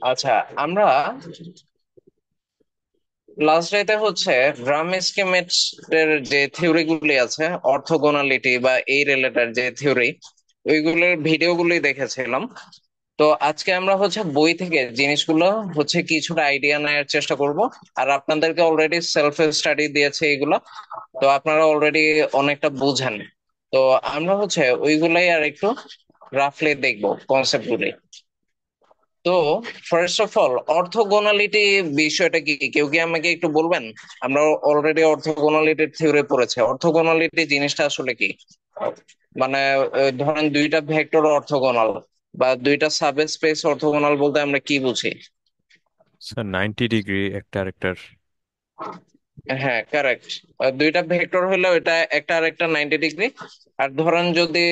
আচ্ছা, আমরা লাস্ট ডেতে হচ্ছে ড্রাম স্কিমেট এর যে থিওরি গুলি আছে, অর্থোগোনালিটি বা এই রিলেটেড যে থিওরি, ওইগুলোর ভিডিও গুলি দেখেছিলাম। তো আজকে আমরা হচ্ছে বই থেকে জিনিসগুলো হচ্ছে কিছুটা আইডিয়া নেওয়ার চেষ্টা করব। আর আপনাদেরকে অলরেডি সেলফ স্টাডি দিয়েছে এগুলো, তো আপনারা অলরেডি অনেকটা বুঝেন। তো আমরা হচ্ছে ওইগুলাই আর একটু রাফলি দেখবো কনসেপ্ট গুলি। তো ফার্স্ট অফ অল, অর্থোগোনালিটি বিষয়টা কি কেউ কি আমাকে একটু বলবেন? আমরা অলরেডি অর্থোগোনালিটির থিওরি পড়েছে, অর্থোগোনালিটি জিনিসটা আসলে কি? মানে ধরেন দুইটা ভেক্টর অর্থোগোনাল বা দুইটা সাব স্পেস অর্থোগোনাল বলতে আমরা কি বুঝি? স্যার 90 ডিগ্রি একটা আরেকটার। হ্যাঁ, কারেক্ট। দুইটা ভেক্টর হলে ওইটা একটা আর একটা 90 ডিগ্রি। আর ধরেন যদি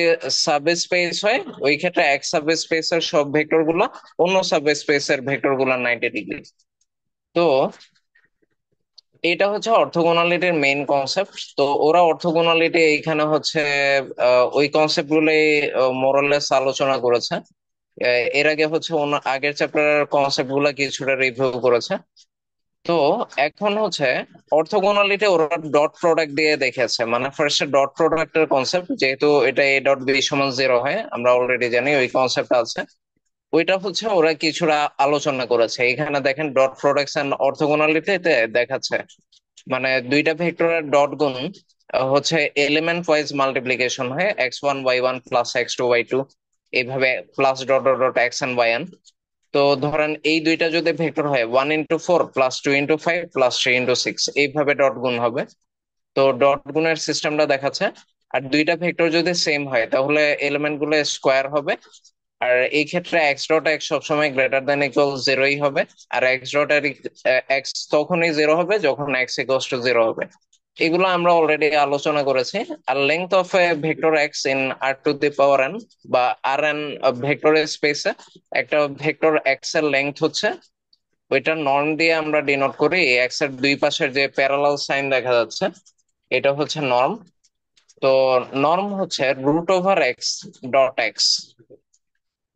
সাব স্পেস হয়, ওই ক্ষেত্রে এক সাব স্পেসের সব ভেক্টর গুলো অন্য সাব স্পেসের ভেক্টর গুলো 90 ডিগ্রি। তো এটা হচ্ছে অর্থোগোনালিটির মেইন কনসেপ্ট। তো ওরা অর্থোগোনালিটি এইখানে হচ্ছে ওই কনসেপ্ট গুলোই মোরালেস আলোচনা করেছে। এর আগে হচ্ছে আগের চ্যাপ্টারের কনসেপ্ট গুলা কিছুটা রিভিউ করেছে। তো এখন হচ্ছে অর্থোগোনালিটি ওরা ডট প্রোডাক্ট দিয়ে দেখেছে, মানে ফার্স্টে ডট প্রোডাক্টের কনসেপ্ট, যেহেতু এটা এ ডট বি সমান জিরো হয় আমরা অলরেডি জানি ওই কনসেপ্ট আছে। ওইটা হচ্ছে ওরা কিছুটা আলোচনা করেছে। এখানে দেখেন ডট প্রোডাক্টস এন্ড অর্থোগোনালিটিতে দেখাচ্ছে, মানে দুইটা ভেক্টরের ডট গুণ হচ্ছে এলিমেন্ট ওয়াইজ মাল্টিপ্লিকেশন হয়, x1 y1 plus x2 y2, এইভাবে plus dot dot dot x and y n। তো ধরেন এই দুইটা যদি ভেক্টর হয় 1 into 4 plus 2 into 5 plus 3 into 6, এইভাবে ডট গুণ হবে। তো ডট গুণের সিস্টেমটা দেখাচ্ছে। আর দুইটা ভেক্টর যদি সেম হয় তাহলে এলিমেন্ট গুলো স্কোয়ার হবে। আর এই ক্ষেত্রে এক্স ডট এক্স সবসময় গ্রেটার দেন ইকুয়াল জিরোই হবে। আর এক্স ডট এর এক্স তখনই জিরো হবে যখন এক্স ইকুয়ালস টু জিরো হবে। এগুলো আমরা অলরেডি আলোচনা করেছি। আর length of a vector x in r⁴ বা r n ভেক্টর স্পেসে, একটা ভেক্টর এক্স এর লেংথ হচ্ছে, ওইটা নর্ম দিয়ে আমরা ডিনোট করি। এক্স এর দুই পাশের যে প্যারালাল সাইন দেখা যাচ্ছে, এটা হচ্ছে নর্ম। তো নর্ম হচ্ছে √(x)(x).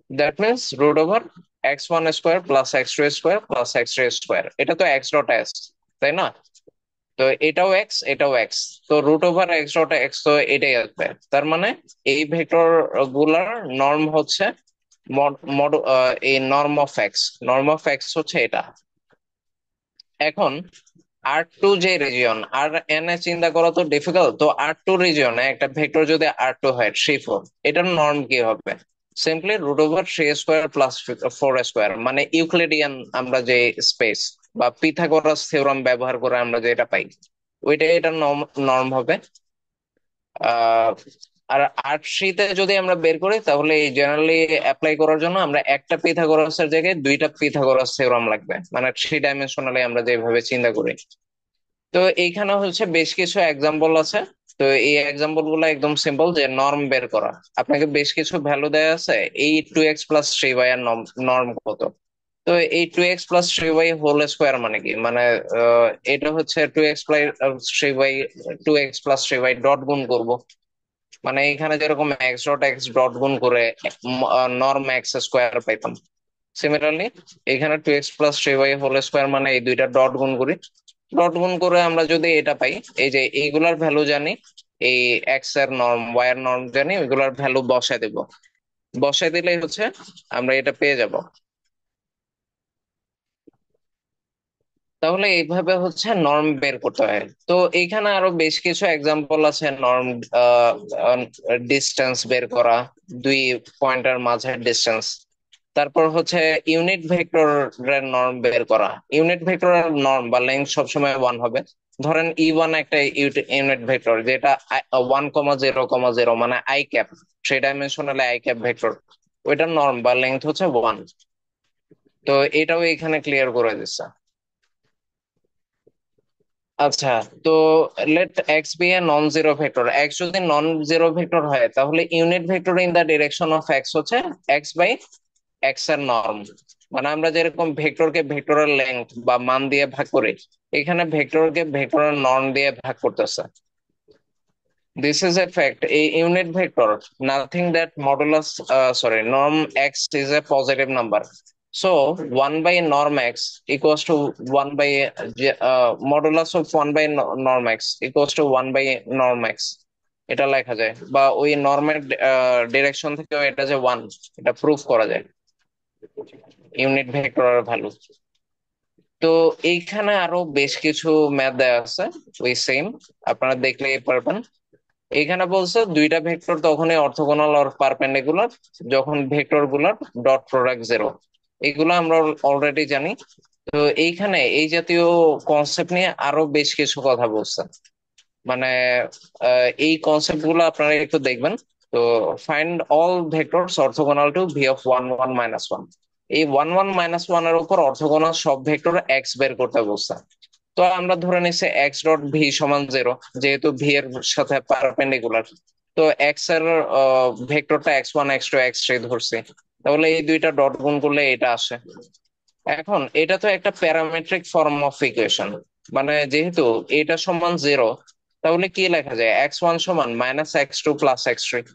That means √(x1)² plus x2² plus x3²। এটা তো x.s, তাই না? তো এটাও এক্স, এটাও এক্স। তো √(x.x), তো এটাই আসবে। তার মানে এই ভেক্টর গুলার নর্ম হচ্ছে মড মড এই norm of x. Norm of x হচ্ছে এটা। এখন R2 যে রিজিয়ন, আর এন এ চিন্তা করা তো ডিফিকাল্ট। তো R2 রিজিয়নে একটা ভেক্টর যদি R2 হয় 3 4, এটার নর্ম কি হবে? সিম্পলি √(3² প্লাস 4², মানে ইউক্লিডিয়ান আমরা যে স্পেস বা পিথাগোরাস থিওরাম ব্যবহার করে আমরা যেটা পাই, ওইটাই এটার নর্ম নর্ম হবে। আহ আর R3 তে যদি আমরা বের করি তাহলে এই জেনারেলি অ্যাপ্লাই করার জন্য আমরা একটা পিথাগোরাসের জায়গায় দুইটা পিথাগোরাস থিওরাম লাগবে, মানে 3 ডাইমেনশনালি আমরা যেভাবে চিন্তা করি। তো এইখানে হচ্ছে বেশ কিছু এক্সাম্পল আছে। তো এই এক্সাম্পল গুলো একদম সিম্পল, যে নর্ম বের করা। আপনাকে বেশ কিছু ভ্যালু দেওয়া আছে, এই 2x+3y এর নর্ম কত। তো এই 2x+3y হোল স্কোয়ার মানে কি, মানে এটা হচ্ছে 2x+3y, 2x+3y ডট গুণ করব। মানে এখানে যেরকম x.x ডট গুণ করে নর্ম x² পাইতাম, সিমিলারলি এখানে 2x+3y হোল স্কোয়ার মানে এই দুইটা ডট গুণ করি। ডট গুণ করে আমরা যদি এটা পাই, এই যে এইগুলার ভ্যালু জানি, এই এক্স এর নর্ম, ওয়াই এর নর্ম জানি, ওইগুলার ভ্যালু বসায় দেব। বসায় দিলেই হচ্ছে আমরা এটা পেয়ে যাব। তাহলে এইভাবে হচ্ছে নর্ম বের করতে হয়। তো এইখানে আরো বেশ কিছু এক্সাম্পল আছে নর্ম। ডিস্টেন্স বের করা, দুই পয়েন্টের মাঝের ডিস্টেন্স। তারপর হচ্ছে ইউনিট ভেক্টরের নর্ম বের করা। ইউনিট ভেক্টরের নর্ম বা লেন্থ সবসময় 1 হবে। ধরেন E1 একটা ইউনিট ভেক্টর, যেটা 1,0,0 মানে I cap, 3 dimensional I cap vector, ওইটার নর্ম বা লেন্থ হচ্ছে 1। তো এটাও এখানে ক্লিয়ার করে দিচ্ছে। আচ্ছা, তো let x be a non zero vector. X যদি নন জিরো ভেক্টর হয় তাহলে unit vector in the direction of x হচ্ছে x/x এর নর্ম। মানে আমরা যেরকম ভেক্টরকে ভেক্টরের লেংথ বা মান দিয়ে ভাগ করি, এখানে ভেক্টরকে ভেক্টরের নর্ম দিয়ে ভাগ করতেছে। দিস ইজ এ ফ্যাক্ট, এই unit vector nothing that modulus, sorry, norm x is a positive number. So 1/norm x equals to 1 by modulus of 1/norm x equals to 1/norm x, এটা লেখা যায়, বা ওই নর্মের direction থেকে এটা যে one, এটা প্রুফ করা যায় ইউনিট ভেক্টরের ভ্যালু। তো এইখানে আরো বেশ কিছু ম্যাথ দেওয়া আছে, ওই সেম, আপনারা দেখলেই পারবেন। এখানে বলছে দুইটা ভেক্টর তখনই অর্থোগোনাল অর পারপেন্ডিকুলার যখন ভেক্টর গুলার ডট প্রোডাক্ট জিরো। এগুলো আমরা অলরেডি জানি। তো এইখানে এই জাতীয় কনসেপ্ট নিয়ে আরো বেশ কিছু কথা বলছে, মানে এই কনসেপ্ট গুলো আপনারা একটু দেখবেন। তো find all vectors orthogonal to v of 1 1 - 1। এই 1 1 - 1 এর উপর অর্থোগোনাল সব ভেক্টর এক্স বের করতে বলছে। তো আমরা ধরে নিচ্ছি এক্স ডট ভি সমান জিরো, যেহেতু ভি এর সাথে পারপেন্ডিকুলার। তো এক্স এর ভেক্টরটা x1 x2 x3 ধরছি। তাহলে এই দুইটা ডট গুণ করলে এটা আসে। এখন এটা তো একটা প্যারামেট্রিক ফর্ম অফ ইকুয়েশন, মানে যেহেতু এটা সমান জিরো, তাহলে কি লেখা যায়, x1 সমান -x2 + x3,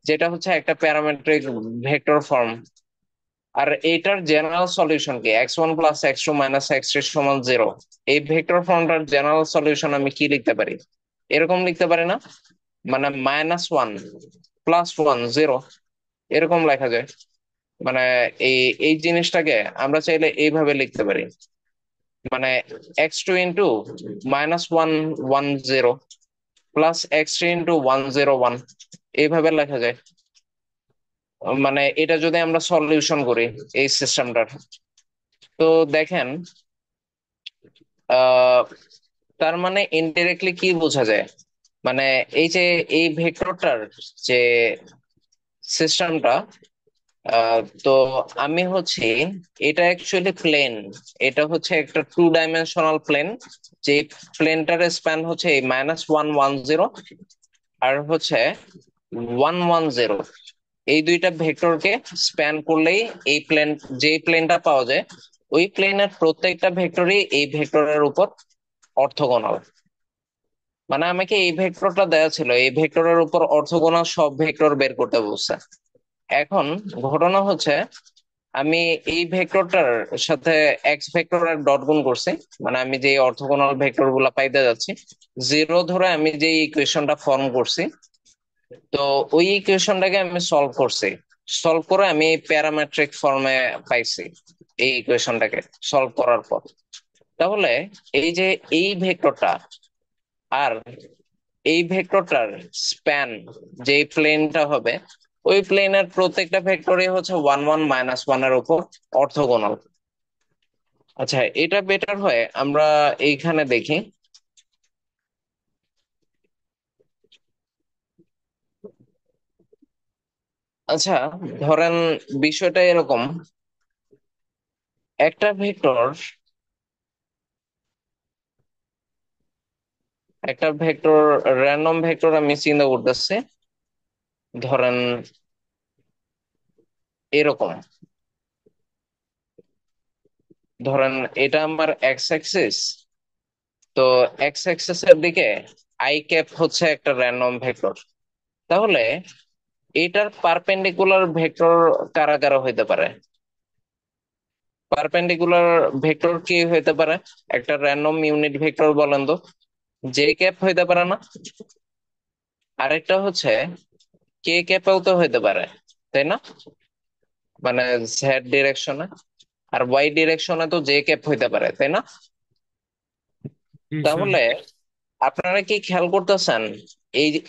যেটা হচ্ছে একটা প্যারামেট্রিক ভেক্টর ফর্ম। আর এইটার জেনারেল সলিউশন কি, x1 + x2 - x3 সমান জিরো। এই ভেক্টর ফর্মটার জেনারেল সলিউশন আমি কি লিখতে পারি, এরকম লিখতে পারি না, মানে -1 + 1 0, এরকম লেখা যায়। মানে এই এই জিনিসটাকে আমরা চাইলে এইভাবে লিখতে পারি, মানে x2 × -1 1 0 + x3 × 1 0 1, এইভাবে লেখা যায়। মানে এটা যদি আমরা সলিউশন করি এই সিস্টেমটার, তো দেখেন আহ তার মানে ইনডিরেক্টলি কি বোঝা যায়, মানে এই যে এই ভেক্টরটার যে সিস্টেমটা, তো আমি হচ্ছে, এটা অ্যাকচুয়ালি প্লেন, এটা হচ্ছে একটা 2 ডাইমেনশনাল প্লেন। যে প্লেনটার স্প্যান হচ্ছে এই -1 1 0 আর হচ্ছে 1 1 0। এই দুইটা ভেক্টরকে স্প্যান করলেই এই প্লেন, যে প্লেনটা পাওয়া যায়, ওই প্লেনের প্রত্যেকটা ভেক্টরই এই ভেক্টরের উপর অর্থোগোনাল। মানে আমাকে এই ভেক্টরটা দেওয়া ছিল, এই ভেক্টরের উপর অর্থোগোনাল সব ভেক্টর বের করতে বলছে। এখন ঘটনা হচ্ছে, আমি এই ভেক্টরটার সাথে এক্স ভেক্টরের ডট গুণ করছি, মানে আমি যে অর্থোগোনাল ভেক্টর গুলা পাইতে যাচ্ছি, জিরো ধরে আমি যে ইকুয়েশনটা ফর্ম করছি, তো ওই ইকুয়েশনটাকে আমি সলভ করছি। সলভ করে আমি প্যারামেট্রিক ফর্মে পাইছি এই ইকুয়েশনটাকে সলভ করার পর। তাহলে এই যে এই ভেক্টরটা আর এই ভেক্টরটার স্প্যান, যে প্লেনটা হবে, ওই প্লেনের প্রত্যেকটা ভেক্টরই হচ্ছে 1 1 - 1 এর উপর অর্থোগোনাল। আচ্ছা, এটা বেটার হয় আমরা এইখানে দেখি। আচ্ছা, ধরেন বিষয়টা এরকম, একটা ভেক্টর, একটা ভেক্টর, র্যান্ডম ভেক্টর আমি চিন্তা করতেছি, ধরেন এরকম, ধরেন এটা আমার এক্স অ্যাক্সিস। তো এক্স অ্যাক্সিস এর দিকে আই ক্যাপ হচ্ছে একটা র্যান্ডম ভেক্টর। তাহলে এটার পারপেন্ডিকুলার ভেক্টর কারা কারা হইতে পারে, পারপেন্ডিকুলার ভেক্টর কি হইতে পারে, একটা র্যান্ডম ইউনিট ভেক্টর বলেন তো, জে ক্যাপ হইতে পারে না? আরেকটা হচ্ছে কে ক্যাপেও তো হইতে পারে, তাই না? মানে জেড ডিরেকশনে আর ওয়াই ডিরেকশনে তো জে ক্যাপ হইতে পারে, তাই না? জি স্যার। তাহলে আপনারা কি খেয়াল করতেছেন,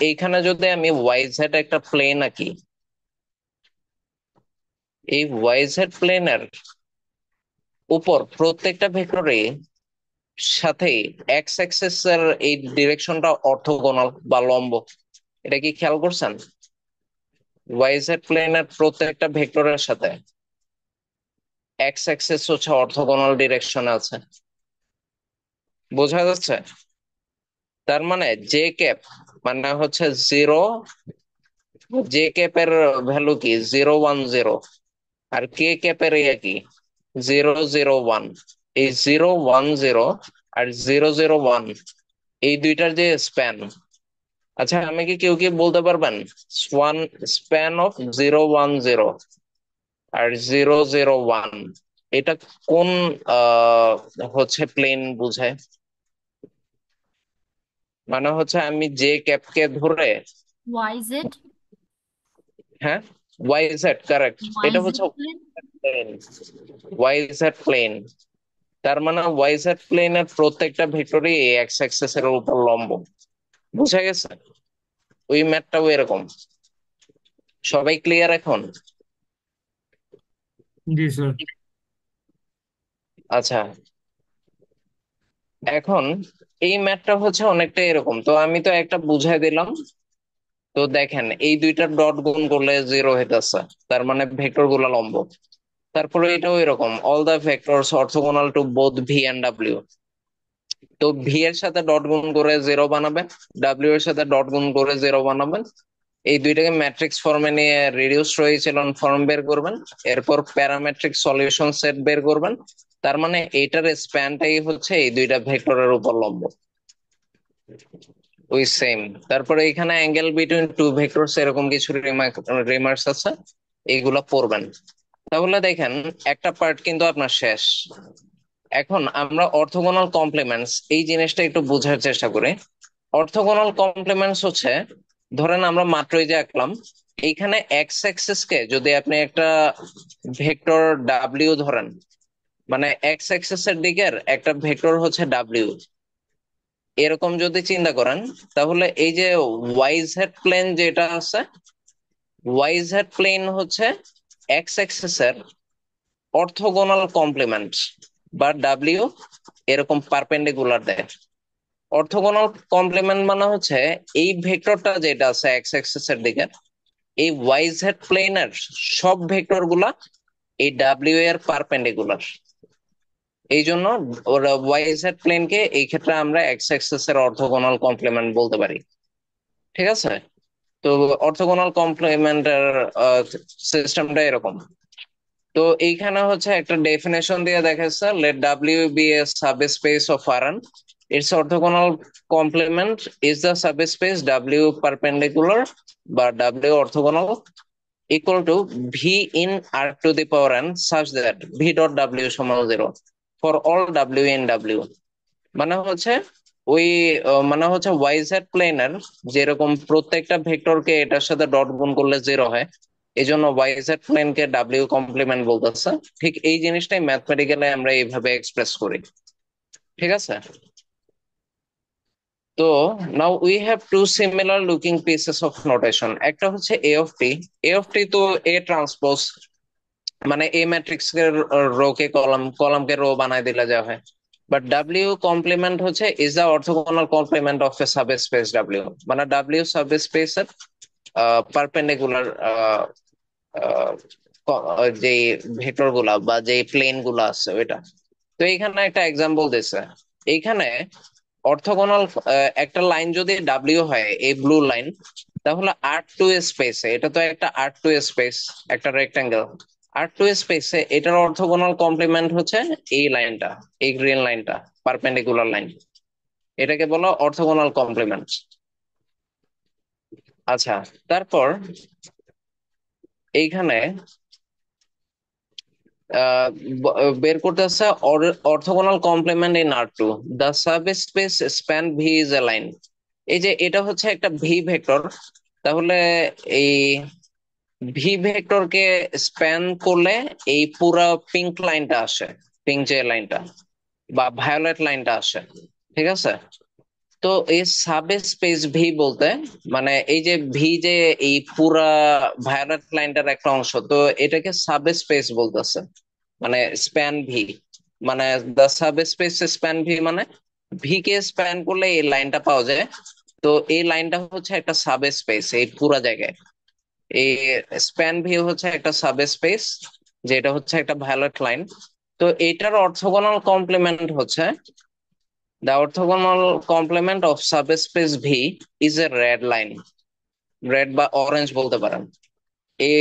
এইখানে যদি আমি ওয়াই জেড একটা প্লেন আঁকি, এই ওয়াই জেড প্লেনের উপর প্রত্যেকটা ভেক্টরে সাথে এক্স অ্যাক্সিস এর এই ডিরেকশনটা অর্থোগোনাল বা লম্ব, এটা কি খেয়াল করছেন? ওয়াই জেড প্লেনের প্রত্যেকটা ভেক্টরের সাথে এক্স অ্যাক্সিস হচ্ছে অর্থোগোনাল ডিরেকশনে আছে, বোঝা যাচ্ছে? তার মানে জে ক্যাপ মানে হচ্ছে জিরো, জে ক্যাপের ভ্যালু কি 0 1 0, আর কে ক্যাপের ইয়ে কি 0 0 1। এই 0 1 0 আর 0 0 1, এই দুইটার যে স্প্যান, আচ্ছা আমি কি, কেউ কি বলতে পারবেন স্প্যান অফ 0 1 0 আর 0 0 1 এটা কোন আহ হচ্ছে প্লেন বুঝায়? মানে হচ্ছে আমি যে ক্যাপকে ধরে, ওয়াইজেড। হ্যাঁ, ওয়াই জেড কারেক্ট। এটা হচ্ছে y z plane. Plane, y z plane. তার মানে ওয়াই জেড প্লেনের প্রত্যেকটা ভেক্টরই এক্স অ্যাক্সিস এর উপর লম্ব। বুঝা গেছে? ওই ম্যাথটাও এরকম। সবাই ক্লিয়ার এখন? জি স্যার। আচ্ছা, এখন এই ম্যাথটা হচ্ছে অনেকটা এরকম, তো আমি তো একটা বুঝাই দিলাম। তো দেখেন এই দুইটা ডট গুণ করলে জিরো হইতেছে, তার মানে ভেক্টর গুলা লম্ব। তারপরে এটাও এরকম, all the vectors orthogonal to both v and ডাব্লিউ। তো ভি এর সাথে ডট গুণ করে জিরো বানাবেন, ডাব্লিউ এর সাথে ডট গুণ করে জিরো বানাবেন। এই দুইটাকে ম্যাট্রিক্স ফর্মে নিয়ে রিডিউস রয়েছিলেন ফর্ম বের করবেন। এরপর প্যারামেট্রিক সলিউশন সেট বের করবেন। তার মানে এইটার স্প্যানটাই হচ্ছে এই দুইটা ভেক্টরের উপর লম্ব, ওই সেম। তারপরে এখানে অ্যাঙ্গেল বিটুইন টু ভেক্টরস এরকম কিছু রিমার্কস আছে, এইগুলা পড়বেন। তাহলে দেখেন একটা পার্ট কিন্তু আপনার শেষ। এখন আমরা অর্থোগোনাল কমপ্লিমেন্টস এই জিনিসটা একটু বোঝার চেষ্টা করি। অর্থোগোনাল কমপ্লিমেন্টস হচ্ছে, ধরেন আমরা মাত্রই যে আঁকলাম, এইখানে এক্স অ্যাক্সিস কে যদি আপনি একটা ভেক্টর ডাব্লিউ ধরেন, মানে এক্স অ্যাক্সিস এর দিকের একটা ভেক্টর হচ্ছে ডাব্লিউ, এরকম যদি চিন্তা করেন, তাহলে এই যে ওয়াই জেড প্লেন যেটা আছে, ওয়াই জেড প্লেন হচ্ছে এক্স অ্যাক্সিস এর অর্থোগোনাল কমপ্লিমেন্ট, বা ডাব্লিউ এরকম পারপেন্ডিকুলার দেয়। অর্থোগোনাল কমপ্লিমেন্ট মানে হচ্ছে এই ভেক্টরটা যেটা আছে এক্স অ্যাক্সিস এর দিকে, এই ওয়াই জেড প্লেনের সব ভেক্টর গুলা এই ডাব্লিউ এর পারপেন্ডিকুলার। এই জন্য ওরা ওয়াই জেড প্লেনকে এই ক্ষেত্রে আমরা এক্স অ্যাক্সিস এর অর্থোগোনাল কমপ্লিমেন্ট বলতে পারি। ঠিক আছে? তো অর্থোগোনাল কমপ্লিমেন্টের সিস্টেমটা এরকম। তো এইখানে হচ্ছে একটা ডেফিনেশন দিয়ে দেখাচ্ছে, let W be a subspace of Rn, its orthogonal complement is the subspace W perpendicular বা W orthogonal equal to v in r to the power n such that v dot w সমান 0 for all w in w। মানে হচ্ছে ওই মানে হচ্ছে Y Z প্লেনের যেরকম প্রত্যেকটা ভেক্টরকে এটার সাথে ডট গুণ করলে জিরো হয়, এই জন্য ওয়াই জেড প্লেনকে ডাব্লিউ কমপ্লিমেন্ট বলতেছে। ঠিক এই জিনিসটাই ম্যাথমেটিক্যালি আমরা এইভাবে এক্সপ্রেস করি। ঠিক আছে? তো now we have to similar looking pieces of notation, একটা হচ্ছে এ অফ টি। এ অফ টি তো এ ট্রান্সপোজ, মানে এ ম্যাট্রিক্স এর রো কে কলাম, কলাম কে রো বানায় দিলে যা হয়। বাট ডাব্লিউ কমপ্লিমেন্ট হচ্ছে is the orthogonal complement of a subspace W, মানে ডাব্লিউ সাবস্পেস এর পারপেন্ডিকুলার যে ভেক্টর গুলা বা যে প্লেন গুলা আছে ওইটা। তো এইখানে একটা এক্সাম্পল দিছে। এইখানে অর্থোগোনাল একটা লাইন যদি ডাব্লিউ হয়, এই ব্লু লাইন, তাহলে আর টু স্পেসে, এটা তো একটা আর টু স্পেস, একটা রেক্টাঙ্গেল, আর টু স্পেসে এটার অর্থোগোনাল কমপ্লিমেন্ট হচ্ছে এই লাইনটা, এই গ্রিন লাইনটা, পারপেন্ডিকুলার লাইন। এটাকে বলো অর্থোগোনাল কমপ্লিমেন্ট। আচ্ছা, তারপর এইখানে আহ বের করতে হচ্ছে orthogonal complement in R two, the subspace span v is a line. এই যে এটা হচ্ছে একটা ভি ভেক্টর, তাহলে এই ভি ভেক্টর কে স্প্যান করলে এই পুরো পিঙ্ক লাইনটা আসে, পিঙ্ক যে লাইনটা বা ভায়োলেট লাইনটা আসে। ঠিক আছে? তো এই সাব স্পেস ভি বলতে, মানে এই যে ভি যে এই পুরা ভায়োলেট লাইনটার একটা অংশ, তো এটাকে সাব স্পেস বলতেছে, মানে স্প্যান ভি, মানে the subspace span V, মানে ভি কে স্প্যান করলে এই লাইনটা পাওয়া যায়। তো এই লাইনটা হচ্ছে একটা সাব স্পেস এই পুরা জায়গায়। এই স্প্যান ভি হচ্ছে একটা সাব স্পেস, যেটা হচ্ছে একটা ভায়োলেট লাইন। তো এটার অর্থোগোনাল কমপ্লিমেন্ট হচ্ছে, the orthogonal complement of subspace V is a red line, red বা অরেঞ্জ বলতে পারেন। এই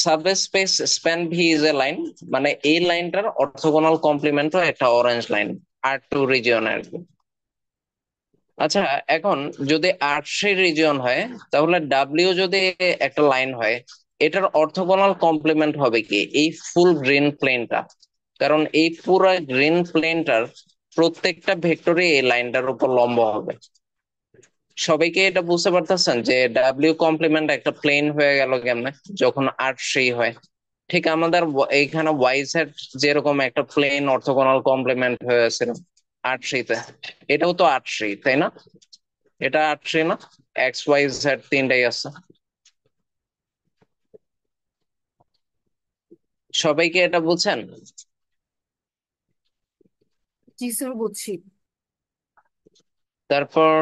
subspace span v is a line, মানে এই লাইনটার অর্থোগোনাল কমপ্লিমেন্টও একটা অরেঞ্জ লাইন, আর টু রিজিয়ন আর কি। আচ্ছা, এখন যদি আর থ্রি রিজিয়ন হয়, তাহলে ডাব্লিউ যদি একটা লাইন হয়, এটার অর্থোগোনাল কমপ্লিমেন্ট হবে কি এই ফুল গ্রিন প্লেনটা। কারণ এই পুরো গ্রিন প্লেনটার প্রত্যেকটা ভেক্টরে এই লাইনটার উপর লম্ব হবে। সবাইকে এটা বুঝতে পারতেছেন যে ডাব্লিউ কমপ্লিমেন্ট একটা প্লেন হয়ে গেল কেমনে যখন আট সেই হয়। ঠিক আমাদের এইখানে ওয়াই জেড যেরকম একটা প্লেন অর্থোগোনাল কমপ্লিমেন্ট হয়েছিল আট সেইতে, এটাও তো আট সেই, তাই না? এটা আট সেই না? এক্স ওয়াই জেড তিনটাই আছে। সবাইকে এটা বুঝছেন? জি স্যার, বুঝছি। তারপর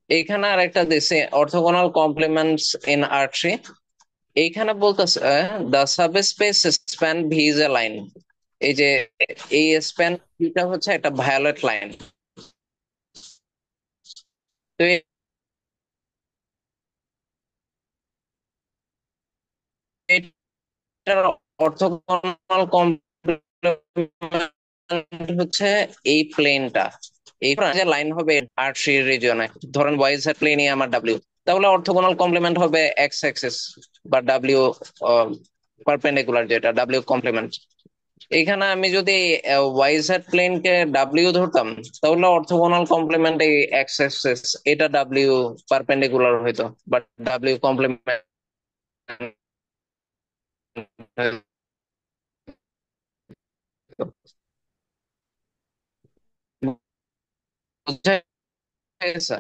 এইখানে আর একটা দিছে orthogonal compliments in art tree. এইখানে বলতেছে the subspace span v is a line. এই যে এই স্প্যান ভিটা হচ্ছে একটা ভায়োলেট লাইন। তো এটার অর্থোগোনাল কমপ্লিমেন্ট হচ্ছে এই প্লেনটা, এই যে লাইন হবে আর থ্রি রিজিয়নে, ধরেন ওয়াই জেড প্লেনই আমার ডাব্লিউ, তাহলে অর্থোগোনাল কমপ্লিমেন্ট হবে এক্স অ্যাক্সিস বা ডাব্লিউ পারপেন্ডিকুলার, যেটা ডাব্লিউ কমপ্লিমেন্ট। এখানে আমি যদি ওয়াই জেড প্লেনকে ডাব্লিউ ধরতাম, তাহলে অর্থোগোনাল কমপ্লিমেন্ট এই এক্স অ্যাক্সিস, এটা ডাব্লিউ পারপেন্ডিকুলার হইতো, বাট ডাব্লিউ কমপ্লিমেন্ট। বুঝা গেছে?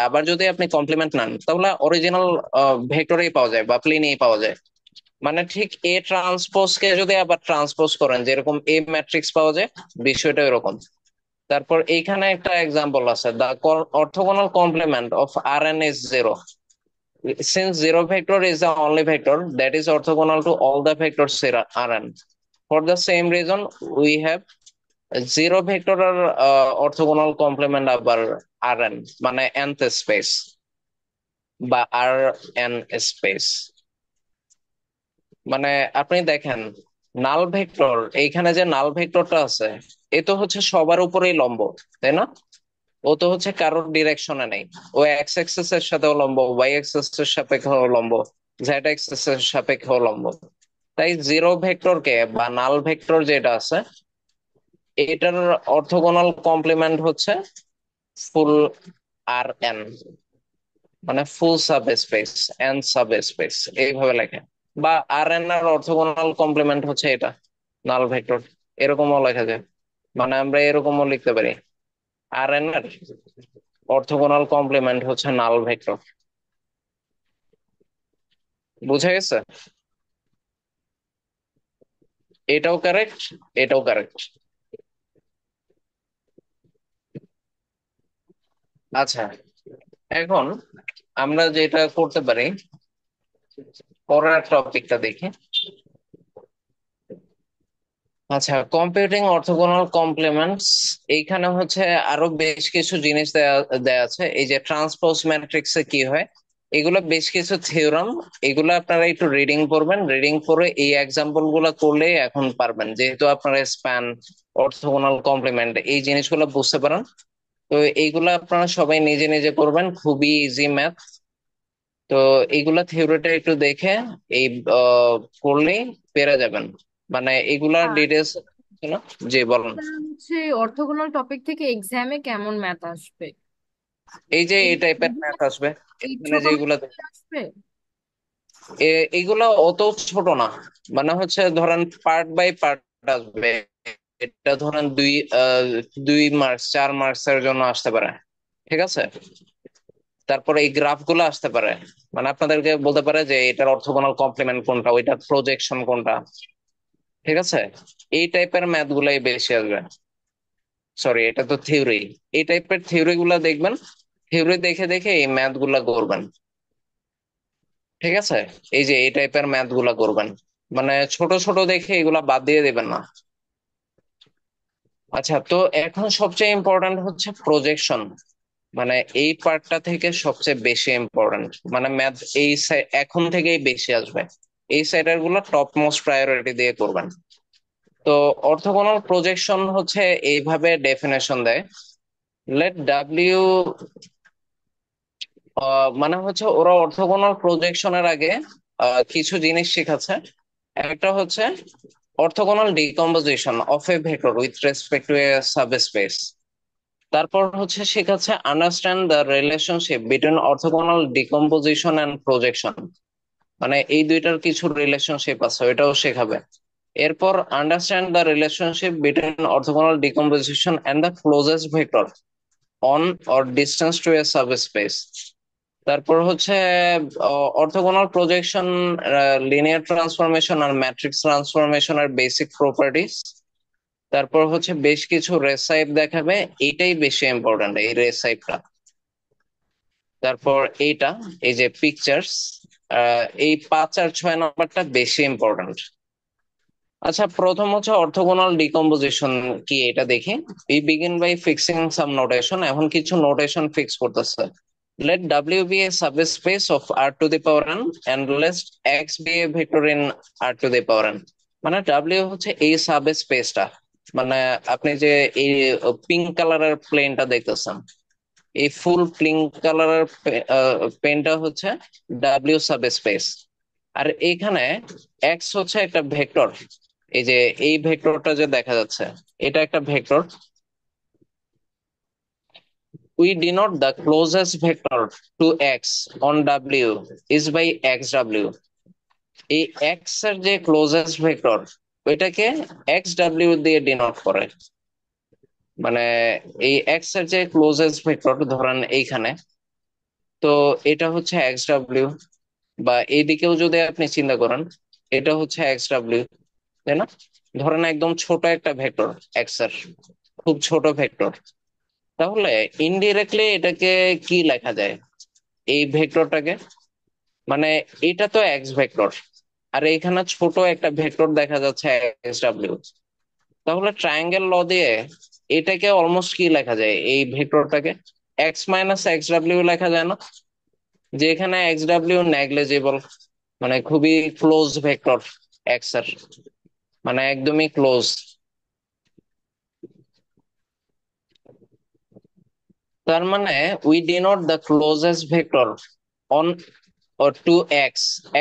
আবার যদি আপনি কমপ্লিমেন্ট নেন তাহলে অরিজিনাল ভেক্টরেই পাওয়া যায় বা প্লেনেই পাওয়া যায়। মানে ঠিক এ ট্রান্সপোজ কে যদি আবার ট্রান্সপোজ করেন যেরকম এ ম্যাট্রিক্স পাওয়া যায়, বিষয়টা এরকম। তারপর এইখানে একটা এক্সাম্পল আছে, the orthogonal complement of R n is zero, since zero vector is the only vector that is orthogonal to all the vectors Rn. For the same reason, we have zero vector আর orthogonal complement আবার R n, মানে nth space বা R N space. মানে আপনি দেখেন নাল vector, এইখানে যে নাল ভেক্টরটা আছে, এ তো হচ্ছে সবার উপরেই লম্ব, তাই না? ও তো হচ্ছে কারোর ডিরেকশনে নেই। ও এক্স এক্সিস এর সাথেও লম্ব, ওয়াই এক্সিস এর সাপেক্ষেও লম্ব, জেড এক্সিস এর সাপেক্ষেও লম্ব। তাই জিরো ভেক্টরকে বা নাল ভেক্টর যেটা আছে, এটার অর্থোগোনাল কমপ্লিমেন্ট হচ্ছে ফুল আর এন, মানে full subspace, n subspace এইভাবে লেখে। বা আর এন এর অর্থোগোনাল কমপ্লিমেন্ট হচ্ছে এটা নাল ভেক্টর, এরকমও লেখা যায়। মানে আমরা এরকমও লিখতে পারি, আর এন এর অর্থোগোনাল কমপ্লিমেন্ট হচ্ছে নাল ভেক্টর। বুঝা গেছে? এটাও কারেক্ট, এটাও কারেক্ট। আচ্ছা, এখন আমরা যেটা করতে পারি, পরের টপিকটা দেখি। আচ্ছা, কম্পিউটিং অর্থোগোনাল কমপ্লিমেন্টস। এইখানে হচ্ছে আরো বেশ কিছু জিনিস দেয়া দেয়া আছে। এই যে ট্রান্সপোজ ম্যাট্রিক্সে কি হয়, এগুলো বেশ কিছু থিওরাম, এগুলো আপনারা একটু রিডিং করবেন। রিডিং করে এই এক্সাম্পল গুলা করলে এখন পারবেন, যেহেতু আপনারা স্প্যান, অর্থোগোনাল কমপ্লিমেন্ট এই জিনিসগুলো বুঝতে পারেন। তো এইগুলা আপনারা সবাই নিজে নিজে করবেন, খুবই ইজি ম্যাথ। তো এইগুলা থিওরিটা একটু দেখে এই করলেই পেরে যাবেন। মানে এগুলা আর ডিটেলস না। জি বলুন। স্যার হচ্ছে অর্থোগোনাল টপিক থেকে এক্সামে কেমন ম্যাথ আসবে? এই যে এই এই টাইপের বড় ম্যাথ math, আসবে, এই এখানে ছোট যেগুলা ম্যাথ আসবে? এইগুলা অত ছোট না। মানে হচ্ছে ধরেন পার্ট বাই পার্ট আসবে। এটা ধরেন 2 মার্কস 4 মার্কস এর জন্য আসতে পারে, ঠিক আছে? তারপরে এই গ্রাফ গুলো আসতে পারে, মানে আপনাদেরকে বলতে পারে যে এটার অর্থোগোনাল কমপ্লিমেন্ট কোনটা, ওইটার প্রজেকশন কোনটা, ঠিক আছে? এই টাইপের ম্যাথ গুলাই বেশি আসবে। সরি, এটা তো থিওরি। এই টাইপের থিওরি গুলা দেখবেন, থিওরি দেখে দেখে এই ম্যাথ গুলা করবেন, ঠিক আছে? এই যে এই টাইপের ম্যাথ গুলা করবেন, মানে ছোট ছোট দেখে এগুলা বাদ দিয়ে দেবেন না। আচ্ছা, তো এখন সবচেয়ে ইম্পর্ট্যান্ট হচ্ছে প্রজেকশন। মানে এই পার্টটা থেকে সবচেয়ে বেশি ইম্পর্ট্যান্ট, মানে ম্যাথ এই এখন থেকেই বেশি আসবে। এই সাইডের গুলো টপ মোস্ট প্রায়োরিটি দিয়ে করবেন। তো অর্থোগোনাল প্রজেকশন হচ্ছে এইভাবে ডেফিনেশন দেয়, লেট ডাব্লিউ, মানে হচ্ছে ওরা অর্থোগোনাল প্রজেকশনের আগে কিছু জিনিস শিখাচ্ছে। একটা হচ্ছে orthogonal decomposition of a vector with respect to a subspace. তারপর হচ্ছে শেখাচ্ছে understand the relationship between orthogonal decomposition and projection, মানে এই দুইটার কিছু রিলেশনশিপ আছে ওইটাও শেখাবে। এরপর understand the relationship between orthogonal decomposition and the closest vector on or distance to a subspace. তারপর হচ্ছে অর্থোগোনাল প্রজেকশন, লিনিয়ার ট্রান্সফরমেশন আর ম্যাট্রিক্স ট্রান্সফরমেশনের বেসিক প্রপার্টিজ। তারপর হচ্ছে বেশ কিছু রেসাইপ দেখাবে, এইটাই বেশি ইম্পর্টেন্ট এই রেসাইপটা। তারপর এইটা, এই যে পিকচার্স, এই 5 আর 6 নাম্বারটা বেশি ইম্পর্টেন্ট। আচ্ছা, প্রথম হচ্ছে অর্থোগোনাল ডিকম্পোজিশন কি এটা দেখি। We begin by fixing some notation, এখন কিছু নোটেশন ফিক্স করতেছে। Let W be a subspace of R to the power n and let X be a vector in R to the power n। মানে W হচ্ছে এই সাবস্পেসটা, মানে আপনি যে এই পিঙ্ক কালারের প্লেনটা দেখতেছেন, এই ফুল পিঙ্ক কালারের পেনটা হচ্ছে ডাব্লিউ সাবস্পেস। আর এইখানে এক্স হচ্ছে একটা ভেক্টর, এই যে এই ভেক্টরটা যে দেখা যাচ্ছে এটা একটা vector. We denote the closest vector to x on W is by xw। এই x এর যে ক্লোজেস্ট ভেক্টর ওইটাকে xw দিয়ে ডিনোট করে। মানে এই x এর যে ক্লোজেস্ট ভেক্টর ধরেন এইখানে, তো এটা হচ্ছে xw, বা এইদিকেও যদি আপনি চিন্তা করেন এটা হচ্ছে xw, তাই না? ধরেন একদম ছোট একটা ভেক্টর, এক্স এর খুব ছোট ভেক্টর। তাহলে ইনডিরেক্টলি এটাকে কি লেখা যায় এই ভেক্টরটাকে, মানে এটা তো এক্স ভেক্টর আর এখানে ছোট একটা ভেক্টর দেখা যাচ্ছে এক্স ডাব্লিউ। তাহলে ট্রায়াঙ্গেল ল দিয়ে এটাকে অলমোস্ট কি লেখা যায় এই ভেক্টরটাকে, এক্স মাইনাস এক্স ডাব্লিউ লেখা যায় না? যে এখানে এক্স ডাব্লিউ নেগলিজিবল, মানে খুবই ক্লোজ ভেক্টর এক্স এর, মানে একদমই ক্লোজ। তার মানে we denote the closest vector on or to x,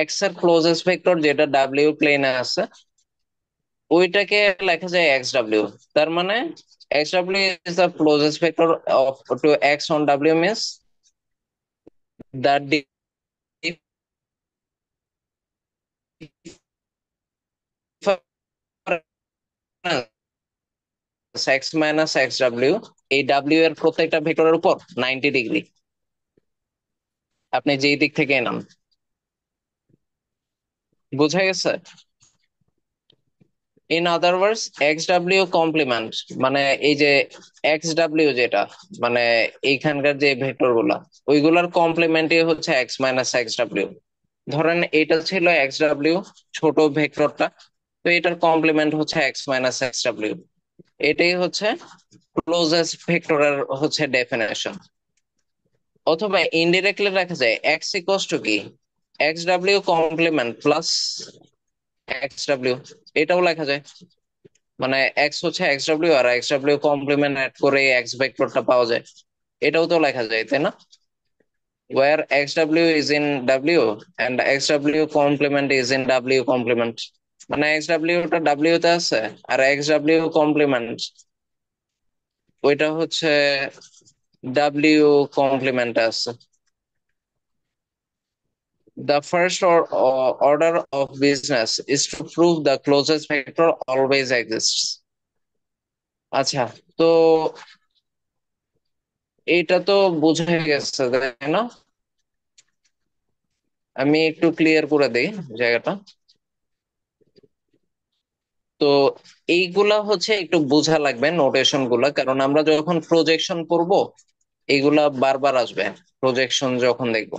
x এর ক্লোজেস্ট ভেক্টর যেটা ডাব্লিউ প্লেনে আছে ওইটাকে লেখা যায় এক্স ডাব্লিউ। তার মানে x W is the closest vector of to x on W, means the x minus x W, এই ডাব্লিউ এর প্রত্যেকটা ভেক্টরের উপর 90 ডিগ্রি, আপনি যেই দিক থেকে নাম। বুঝা গেছে? In other words x W complement, মানে এই যে এক্স ডাব্লিউ যেটা, মানে এইখানকার যে ভেক্টর গুলা ওইগুলার কমপ্লিমেন্টই হচ্ছে এক্স মাইনাস এক্স ডাব্লিউ। ধরেন এটা ছিল এক্স ডাব্লিউ ছোট ভেক্টরটা, তো এটার কমপ্লিমেন্ট হচ্ছে এক্স মাইনাস এক্স ডাব্লিউ। এটাই হচ্ছে ক্লোজেস্ট ভেক্টরের হচ্ছে ডেফিনেশন। অথবা ইনডিরেক্টলি রাখা যায় এক্স ইকুয়ালস টু কি x W complement plus x W, এটাও লেখা যায়। মানে এক্স হচ্ছে এক্স ডাব্লিউ আর এক্স ডাব্লিউ কমপ্লিমেন্ট অ্যাড করে এক্স ভেক্টরটা পাওয়া যায়, এটাও তো লেখা যায়, তাই না? where xw is in w and xw complement is in w complement, মানে xw টা w তে আছে আর xw complement ওইটা হচ্ছে w complement আছে। The first order of business is to prove the closest vector always exists। আচ্ছা, তো এটা তো বোঝা গেছে তাই না? আমি একটু ক্লিয়ার করে দেই জায়গাটা। তো এইগুলা হচ্ছে একটু বোঝা লাগবে নোটেশন গুলা, কারণ আমরা যখন প্রজেকশন করব এইগুলা বারবার আসবে প্রজেকশন যখন দেখব।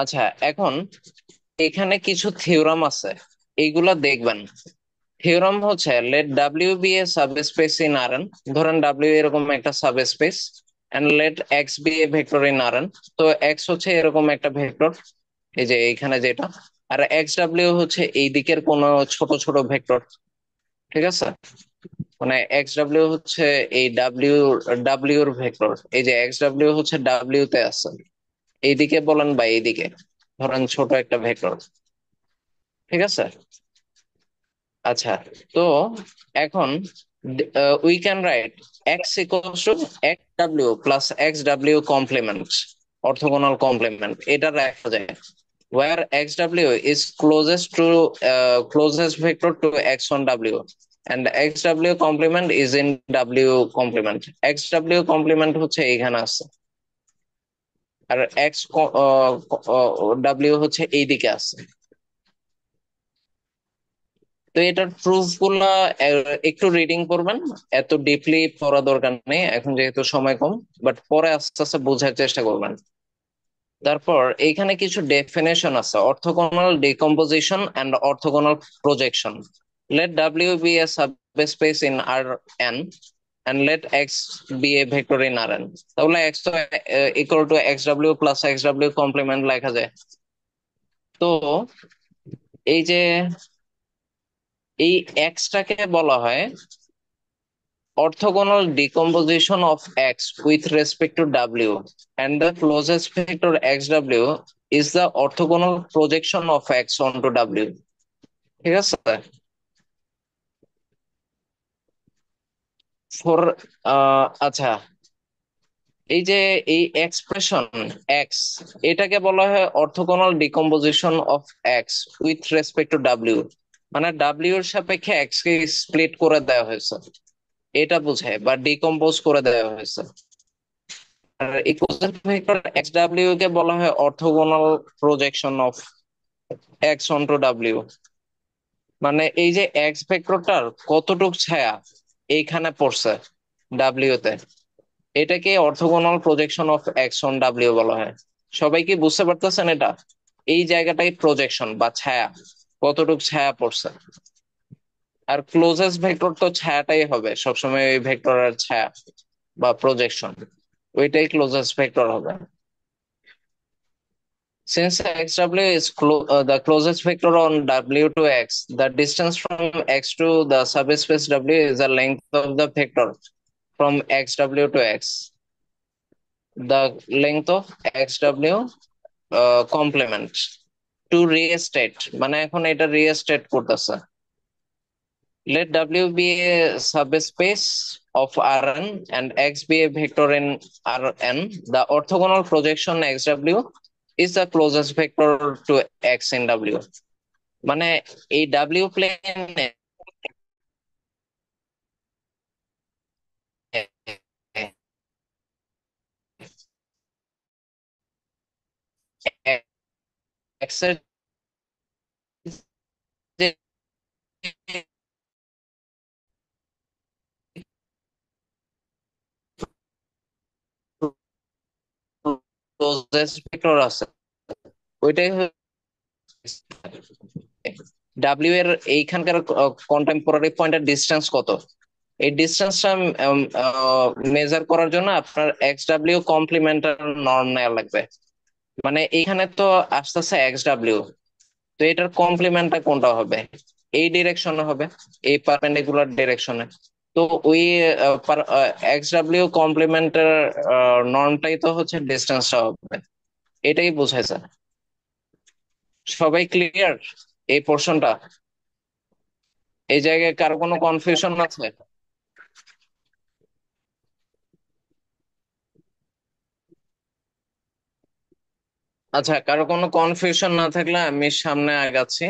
আচ্ছা, এখন এখানে কিছু থিওরাম আছে, এইগুলা দেখবেন। থিওরাম হচ্ছে let W be a subspace in R n, ধরেন ডাব্লিউ এরকম একটা subspace, and let x be a vector in R n. তো এক্স হচ্ছে এরকম একটা ভেক্টর, এই যে এইখানে যেটা, আর এক্স ডাব্লিউ হচ্ছে এই দিকের কোন ছোট ছোট ভেক্টর। ঠিক আছে? মানে এক্স ডাব্লিউ হচ্ছে এই ডাব্লিউর ভেক্টর, এই যে এক্স ডাব্লিউ হচ্ছে ডাব্লিউ তে আছে এইদিকে বলেন বা এইদিকে, ধরেন ছোট একটা ভেক্টর। ঠিক আছে। আচ্ছা, তো এখন we can write x equals to x W plus x W complement, orthogonal complement, এটা রাখা যায় where xw is closest vector to x1w and xw complement is in w complement, xw complement হচ্ছে এইখানে আছে আর w হচ্ছে এইদিকে আছে। তো এটার প্রুফ গুলা একটু রিডিং করবেন, এত ডিপলি পড়া দরকার নেই এখন যেহেতু সময় কম, বাট পরে আস্তে আস্তে বোঝার চেষ্টা করবেন। তারপর এইখানে কিছু ডেফিনেশন আছে, orthogonal decomposition and orthogonal projection. Let W be a subspace in R n and let x be a vector in Rn, তাহলে x তো equal to x W plus x W complement লেখা যায়। তো এই যে এই এক্সটাকে বলা হয় orthogonal decomposition of x with respect to w, and the closest vector xw is the orthogonal projection of x onto w। ঠিক আছে। ফর আচ্ছা, এই যে এই এক্সপ্রেশন এক্স, এটাকে বলা হয় orthogonal decomposition of x with respect two W, মানে ডাব্লিউ এর সাপেক্ষে এক্স কে স্প্লিট করে দেওয়া হয়েছে, এটা বোঝায়, বা ডিকম্পোজ করে দেওয়া হয়েছে। আর এই কোসেন্ট ভেক্টর এক্স ডাব্লিউ কে বলা হয় orthogonal projection of x onto W, মানে এই যে এক্স ভেক্টরটার কতটুক ছায়া এইখানে পড়ছে ডাব্লিউ তে, এটাকে orthogonal projection of x on W বলা হয়। সবাই কি বুঝতে পারতেছেন এটা? এই জায়গাটাই প্রজেকশন বা ছায়া, কতটুক ছায়া পড়ছে। আর ক্লোজেস্ট ভেক্টর তো ছায়াটাই হবে সবসময়, ওই ভেক্টরের ছায়া বা প্রজেকশন, ওইটাই ক্লোজেস্ট ভেক্টর হবে। Since xw is the closest vector on w to x, the distance from x to the subspace w is the length of the vector from xw to x. The length of xw complement. To restate, মানে এখন এটা restate করতেছে। Let w be a subspace of Rn and x be a vector in Rn. The orthogonal projection xw is the closest vector to x in w, মানে এই W প্লেনে x এর যে closest vector আছে ওইটাই W এর এইখানকার contemporary পয়েন্টের ডিস্টেন্স কত, এই ডিস্টেন্সটা মেজার করার জন্য আপনার এক্স ডাব্লিউ কমপ্লিমেন্টার নর্ম নেওয়া লাগবে। মানে এইখানে তো আসতেছে এক্স ডাব্লিউ, তো এটার কমপ্লিমেন্টটা কোনটা হবে? এই ডিরেকশনে হবে, এই পারপেন্ডিকুলার ডিরেকশনে। তো ওই এক্স ডাব্লিউ কমপ্লিমেন্টের নর্মটাই তো হচ্ছে ডিস্টেন্সটা হবে, এটাই বোঝাইছে। সবাই ক্লিয়ার এই পোর্শনটা? এই জায়গায় কারো কোনো কনফিউশন আছে? আচ্ছা, কারো কোনো কনফিউশন না থাকলে আমি সামনে আগাচ্ছি।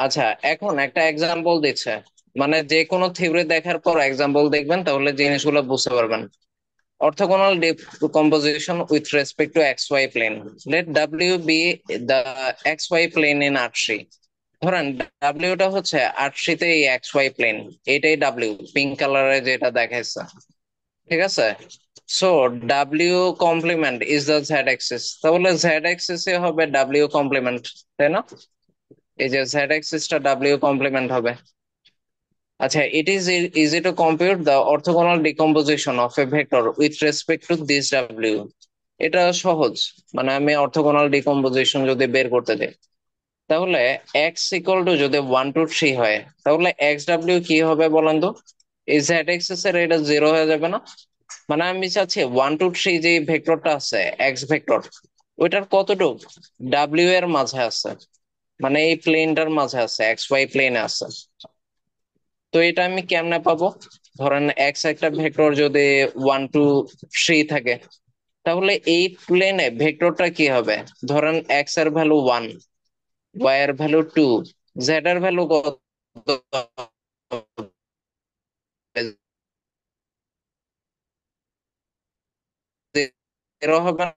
আচ্ছা, এখন একটা এক্সাম্পল দিচ্ছে, মানে যে কোনো থিওরি দেখার পর এক্সাম্পল দেখবেন, তাহলে জিনিসগুলো বুঝতে পারবেন। Orthogonal decomposition with respect to xy plane. Let W be the xy plane in R3. ধরেন W টা হচ্ছে R3 তে এই xy প্লেন, এটাই W, পিঙ্ক কালারে যেটা দেখাইছে। ঠিক আছে। So W complement is the z axis, তাহলে জেড অ্যাক্সিস এ হবে W কমপ্লিমেন্ট, তাই না? এই যে জেড অ্যাক্সিসটা W কমপ্লিমেন্ট হবে। আচ্ছা, it is easy to compute the orthogonal decomposition of a vector with respect to this W. এটা সহজ, মানে আমি অর্থোগোনাল ডিকম্পোজিশন যদি বের করতে দিই, তাহলে এক্স ইকুয়াল টু যদি 1 2 3 হয়, তাহলে এক্স ডাব্লিউ কি হবে বলেন তো? এই জেড এক্সিস এর এটা জিরো হয়ে যাবে না? মানে আমি চাচ্ছি 1 2 3 যে ভেক্টরটা আছে এক্স ভেক্টর, ওইটার কতটুক ডাব্লিউ এর মাঝে আছে, মানে এই প্লেনটার মাঝে আছে, এক্স ওয়াই প্লেনে আছে। তো এটা আমি কেমনে পাবো? ধরেন এক্স একটা ভেক্টর যদি 1 2 3 থাকে, তাহলে এই প্লেনে ভেক্টরটা কি হবে? ধরেন এক্স এর ভ্যালু 1, ওয়াই এর ভ্যালু 2, জেড এর ভ্যালু কত জিরো হবে না?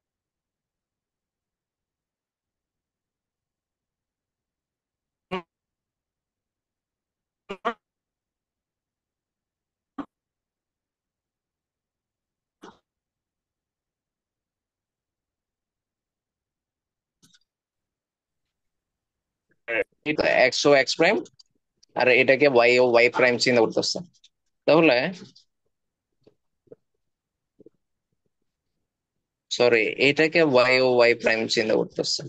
এক্স ও এক্স প্রাইম, আর এটাকে ওয়াই ও ওয়াই প্রাইম চিন্তা করতেছে। তাহলে সরি, এটাকে ওয়াই ও ওয়াই প্রাইম চিন্তা করতেছে,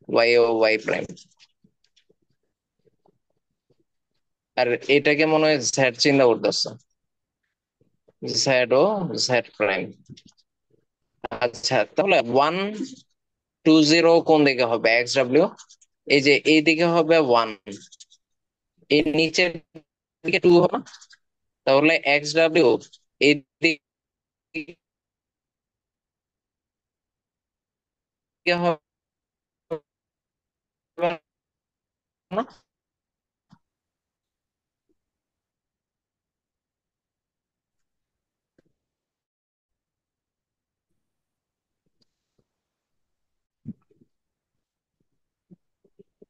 ওয়াই ও ওয়াই প্রাইম। আর এটাকে মনে হয় জেড চিন্তা করতেছে, জেড ও জেড প্রাইম। আচ্ছা, তাহলে 1 2 0 কোন দিকে হবে? এক্স ডাব্লিউ এই যে এই দিকে হবে 1, এই নিচের দিকে 2 হবে না? তাহলে এক্স ডাব্লিউ এই দিকে হবে না?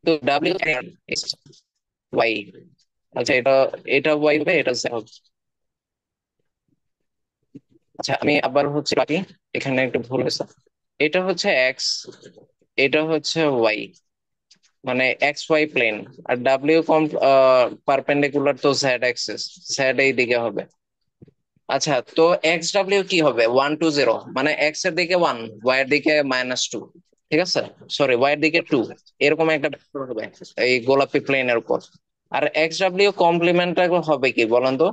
তো ডাব্লিউ ওয়াই, আচ্ছা এটা এটা ওয়াই হবে, এটা Z হবে। আচ্ছা আমি আবার হচ্ছে বাকি, এখানে একটু ভুল হয়েছে। এটা হচ্ছে এক্স, এটা হচ্ছে ওয়াই, মানে এক্স ওয়াই প্লেন। আর ডাব্লিউ কম পারপেন্ডিকুলার তো জেড অ্যাক্সিস, জেড এই দিকে হবে। আচ্ছা, তো এক্স ডাব্লিউ কি হবে? 1 2 0, মানে এক্স এর দিকে 1, ওয়াই এর দিকে -2, ঠিক আছে? সরি, ওয়াই এর দিকে 2, এরকম একটা ভেক্টর হবে এই গোলাপি প্লেনের উপর। আর এক্স ডাব্লিউ কমপ্লিমেন্ট হবে কি বলেন তো?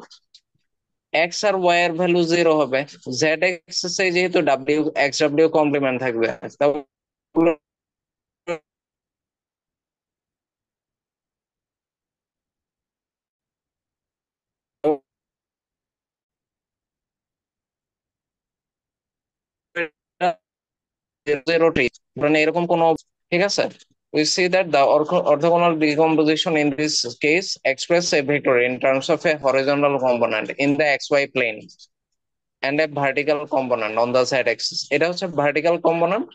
এক্স আর ওয়াই এর ভ্যালু 0 হবে, জেড এক্সিস এ যেহেতু ডাব্লিউ এক্স ডাব্লিউ কমপ্লিমেন্ট থাকবে, তাহলে জিরোটি, মানে এরকম কোন, ঠিক আছে? We see that the orthogonal decomposition in this case express a vector in terms of a horizontal component in the xy plane and a vertical component on the z axis. এটা হচ্ছে vertical component,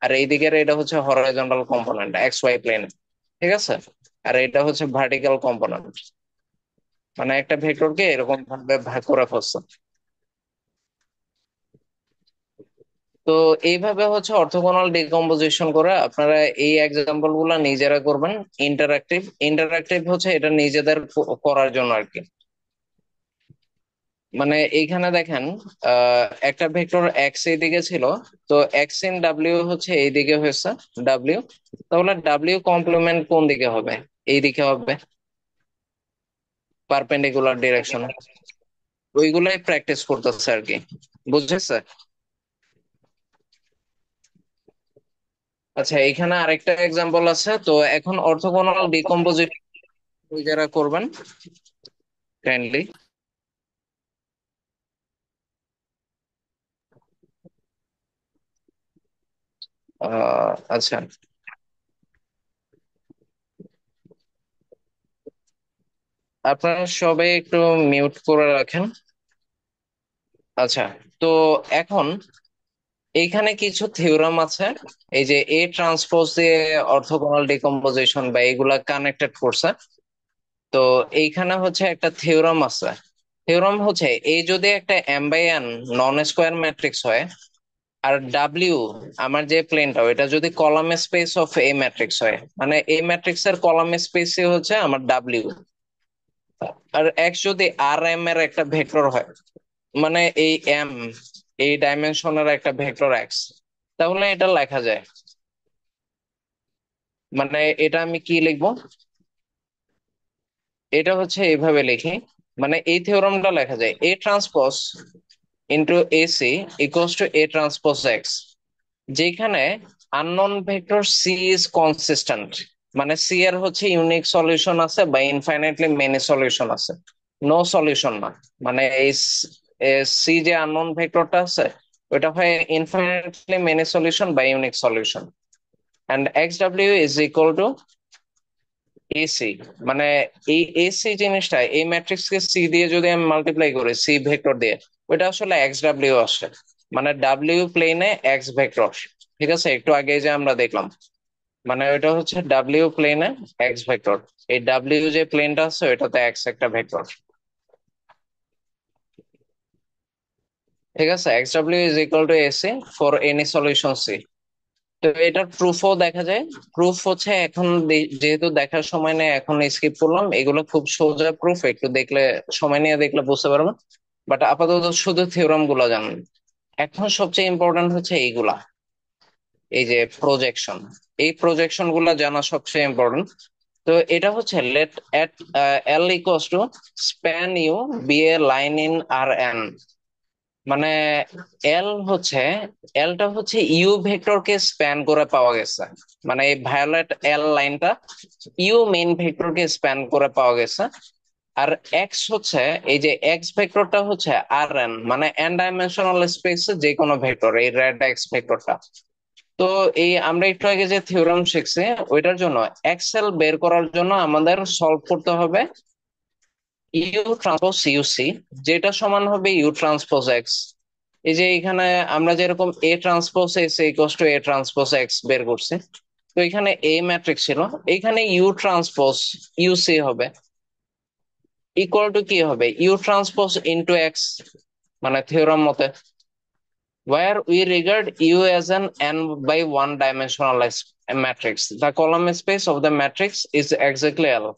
আর এই দিকের এটা হচ্ছে horizontal component x y plane, ঠিক আছে? আর এটা হচ্ছে ভার্টিক্যাল কম্পোনেন্ট, মানে একটা ভেক্টরকে এরকম ভাবে ভাগ করে ফেলছে। তো এইভাবে হচ্ছে অর্থোগোনাল ডিকম্পোজিশন করে আপনারা এই এক্সাম্পল গুলা নিজেরা করবেন। ইন্টারাক্টিভ, ইন্টারাক্টিভ হচ্ছে এটা নিজেদের করার জন্য আর কি। মানে এইখানে দেখেন, একটা ভেক্টর এক্স এই দিকে ছিল, তো এক্স ইন ডাব্লিউ হচ্ছে এই দিকে হয়েছে ডাব্লিউ, তাহলে ডাব্লিউ কমপ্লিমেন্ট কোন দিকে হবে? এই দিকে হবে, পারপেন্ডিকুলার ডিরেকশন। ওইগুলাই প্র্যাকটিস করতেছে আর কি, বুঝেছে? আচ্ছা, এখানে আরেকটা এক্সাম্পল আছে, তো এখন অর্থোগোনাল ডিকম্পোজিশন যারা করবেন কাইন্ডলি। আচ্ছা, আপনারা সবাই একটু মিউট করে রাখেন। আচ্ছা, তো এখন এইখানে কিছু থিওরাম আছে, এই যে এ ট্রান্সপোজ দিয়ে অর্থোগোনাল ডিকম্পোজিশন বা এগুলা কানেক্টেড করছে। তো এইখানে হচ্ছে একটা থিওরাম আছে, থিওরাম হচ্ছে এই যদি একটা m by n non square matrix হয়, আর ডাব্লিউ আমার যে প্লেনটা ওইটা যদি column space of A matrix হয়, মানে এই ম্যাট্রিক্স এর কলাম স্পেসই হচ্ছে আমার ডাব্লিউ, আর এক্স যদি আর এম এর একটা ভেক্টর হয়, মানে এই এম এই ডাইমেনশনের একটা ভেক্টর এক্স, তাহলে এটা লেখা যায়। মানে এটা আমি কি লিখবো? এটা হচ্ছে এইভাবে লিখি, মানে এই থিওরামটা লেখা যায় A transpose into AC equals to A transpose x, যেখানে unknown vector c is consistent, মানে সি এর হচ্ছে ইউনিক সলিউশন আছে বা ইনফাইনাইটলি মেনি সলিউশন আছে, নো সলিউশন না। মানে এই সি যে আননোন ভেক্টরটা আছে ওটা হয় ইনফাইনাইটলি মেনি সলিউশন বা unique solution. And x W is equal to A c, মানে এই এসি জিনিসটা, এই ম্যাট্রিক্স কে সি দিয়ে যদি আমি মাল্টিপ্লাই করি সি ভেক্টর দিয়ে, ওইটা আসলে এক্স ডাব্লিউ আসে, মানে ডাব্লিউ প্লেনে এক্স ভেক্টর। ঠিক আছে, একটু আগে যে আমরা দেখলাম, মানে ওইটা হচ্ছে ডাব্লিউ প্লেনে এক্স ভেক্টর। এই ডাব্লিউ যে প্লেনটা আছে ওইটাতে এক্স একটা ভেক্টর। ঠিক আছে, x W is equal to A c for any solution c. তো এটার প্রুফও দেখা যায়। প্রুফ হচ্ছে এখন যেহেতু দেখার সময় নেই এখন স্কিপ করলাম, এগুলো খুব সোজা প্রুফ, একটু দেখলে, সময় নিয়ে দেখলে বুঝতে পারবেন। বাট আপাতত শুধু থিওরাম গুলা জানেন। এখন সবচেয়ে ইম্পর্টেন্ট হচ্ছে এইগুলা, এই যে প্রজেকশন, এই প্রজেকশন গুলা জানা সবচেয়ে ইম্পর্টেন্ট। তো এটা হচ্ছে let at L equals to span u be a line in R n, মানে এল হচ্ছে, এলটা হচ্ছে ইউ ভেক্টরকে স্প্যান করে পাওয়া গেছে, মানে এই ভায়োলেট এল লাইনটা ইউ মেইন ভেক্টরকে স্প্যান করে পাওয়া গেছে। আর এক্স হচ্ছে, এই যে এক্স ভেক্টরটা হচ্ছে আর এন, মানে এন ডাইমেনশনাল স্পেস যে কোনো ভেক্টর, এই রেড এক্স ভেক্টরটা। তো এই আমরা একটু আগে যে থিওরাম শিখছি ওইটার জন্য এক্সেল বের করার জন্য আমাদের সলভ করতে হবে ইউ ট্রান্সপোজ ইউসি, যেটা সমান হবে ইউ ট্রান্সপোজ এক্স। এই যে এখানে আমরা যেরকম এ transpose s equals to A transpose x বের করছি, তো এখানে এ ম্যাট্রিক্স ছিল, এখানে ইউ ট্রান্সপোজ ইউসি হবে ইকুয়াল টু কি হবে ইউ ট্রান্সপোজ ইনটু এক্স, মানে থিওরাম মতে, where we regard U as an n by one dimensional matrix. The column space of the matrix is exactly L.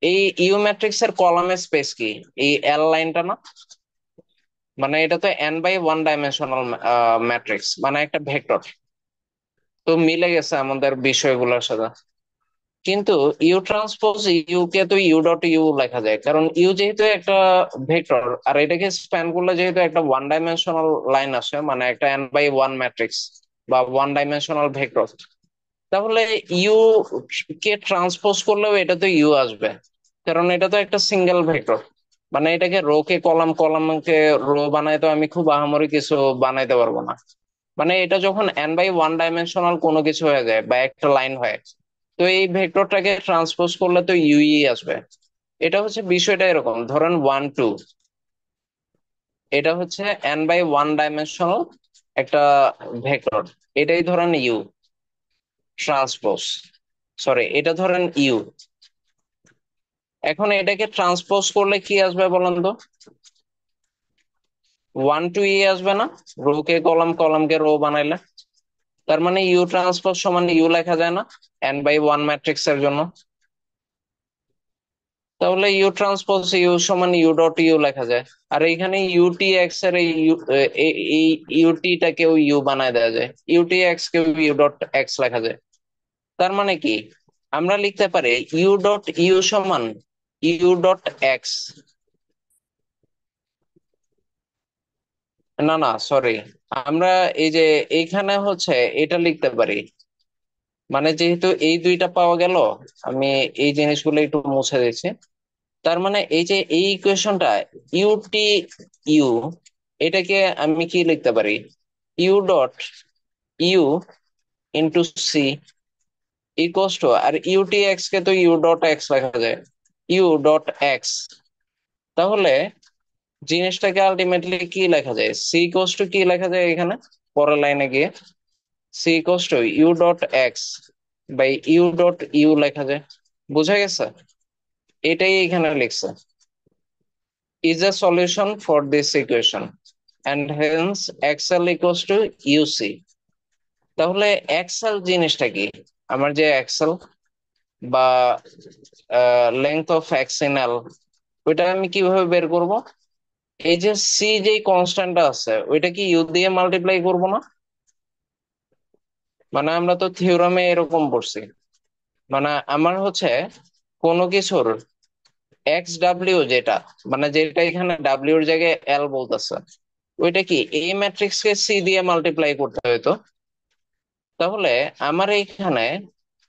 এই ইউ ম্যাট্রিক্স এর column space কি, এই L লাইনটা না, মানে এটা তো n by one dimensional matrix, মানে একটা ভেক্টর। তো মিলে গেছে আমাদের বিষয়গুলোর সাথে। কিন্তু ইউ ট্রান্সপোজ ইউ কে তো ইউ ডট ইউ লেখা যায়, কারণ ইউ যেহেতু একটা ভেক্টর আর এটাকে স্প্যান করলে যেহেতু একটা ওয়ান ডাইমেনশনাল লাইন আসে, মানে একটা এন বাই ওয়ান ম্যাট্রিক্স বা ওয়ান ডাইমেনশনাল ভেক্টর, তাহলে ইউ কে ট্রান্সপোজ করলেও এটা তো ইউ আসবে, কারণ এটা তো একটা সিঙ্গেল ভেক্টর। মানে এটাকে রো কে কলাম, কলামকে রো বানাই তো আমি খুব আহামরি কিছু বানাইতে পারবো না। মানে এটা যখন এন বাই ওয়ান ডাইমেনশনাল কোনো কিছু হয়ে যায় বা একটা লাইন হয়, তো এই ভেক্টরটাকে ট্রান্সপোজ করলে তো ইউই আসবে। এটা হচ্ছে বিষয়টা এরকম, ধরেন ওয়ান টু, এটা হচ্ছে এন বাই ওয়ান ডাইমেনশনাল একটা ভেক্টর, এটাই ধরেন ইউ ট্রান্সপোজ, সরি এটা ধরেন ইউ। এখন এটাকে ট্রান্সপোজ করলে কি আসবে বলেন তো, ওয়ান টু ই আসবে না, রো কে কলাম, কলামকে রো বানাইলে। তার মানে ইউ ট্রান্সপোজ সমান ইউ লেখা যায় না এন বাই ওয়ান ম্যাট্রিক্স এর জন্য। তাহলে ইউ ট্রান্সপোজ ইউ সমান ইউ ডট ইউ লেখা যায়। আর এইখানে ইউটি এক্স এর এই ইউটিটাকেও ইউ বানায় দেওয়া যায়, ইউটি এক্স কেও ইউ ডট এক্স লেখা যায়। তার মানে কি, আমরা লিখতে পারি ইউ ডট ইউ সমান ইউ ডট এক্স, না না সরি, আমরা এই যে এইখানে হচ্ছে এটা লিখতে পারি, মানে যেহেতু এই দুইটা পাওয়া গেল, আমি এই জিনিসগুলো একটু মুছে দিচ্ছি। তার মানে এই যে এই ইকুয়েশনটা ইউটি ইউ, এটাকে আমি কি লিখতে পারি, u dot u into c equals to, আর ইউটি এক্স কে তো ইউ ডট এক্স লেখা যায়, ইউ ডট এক্স। তাহলে জিনিসটাকে আলটিমেটলি কি লেখা যায়, সি ইকুয়ালস টু কি লেখা যায় এখানে পরের লাইনে গিয়ে, c equals to u dot x by u dot u লেখা যায়। বুঝা গেছে, এটাই এখানে লিখছে is a solution for this equation and hence xl equals to uc। তাহলে এক্সেল জিনিসটা কি, আমার যে এক্সেল বা লেংথ অফ এক্স ইন এল, ওইটা আমি কিভাবে বের করব, এই যে সি যে কনস্ট্যান্টটা আছে ওইটা কি ইউ দিয়ে মাল্টিপ্লাই করব না, মানে আমরা তো থিওরামে এরকম পড়ছি, মানে আমার হচ্ছে কোনো কিছুর এক্স ডাব্লিউ যেটা, মানে যেটা এখানে ডাব্লিউর জায়গায় এল বলতেছে, ওইটা কি এই ম্যাট্রিক্স কে সি দিয়ে মাল্টিপ্লাই করতে হতো। তাহলে আমার এইখানে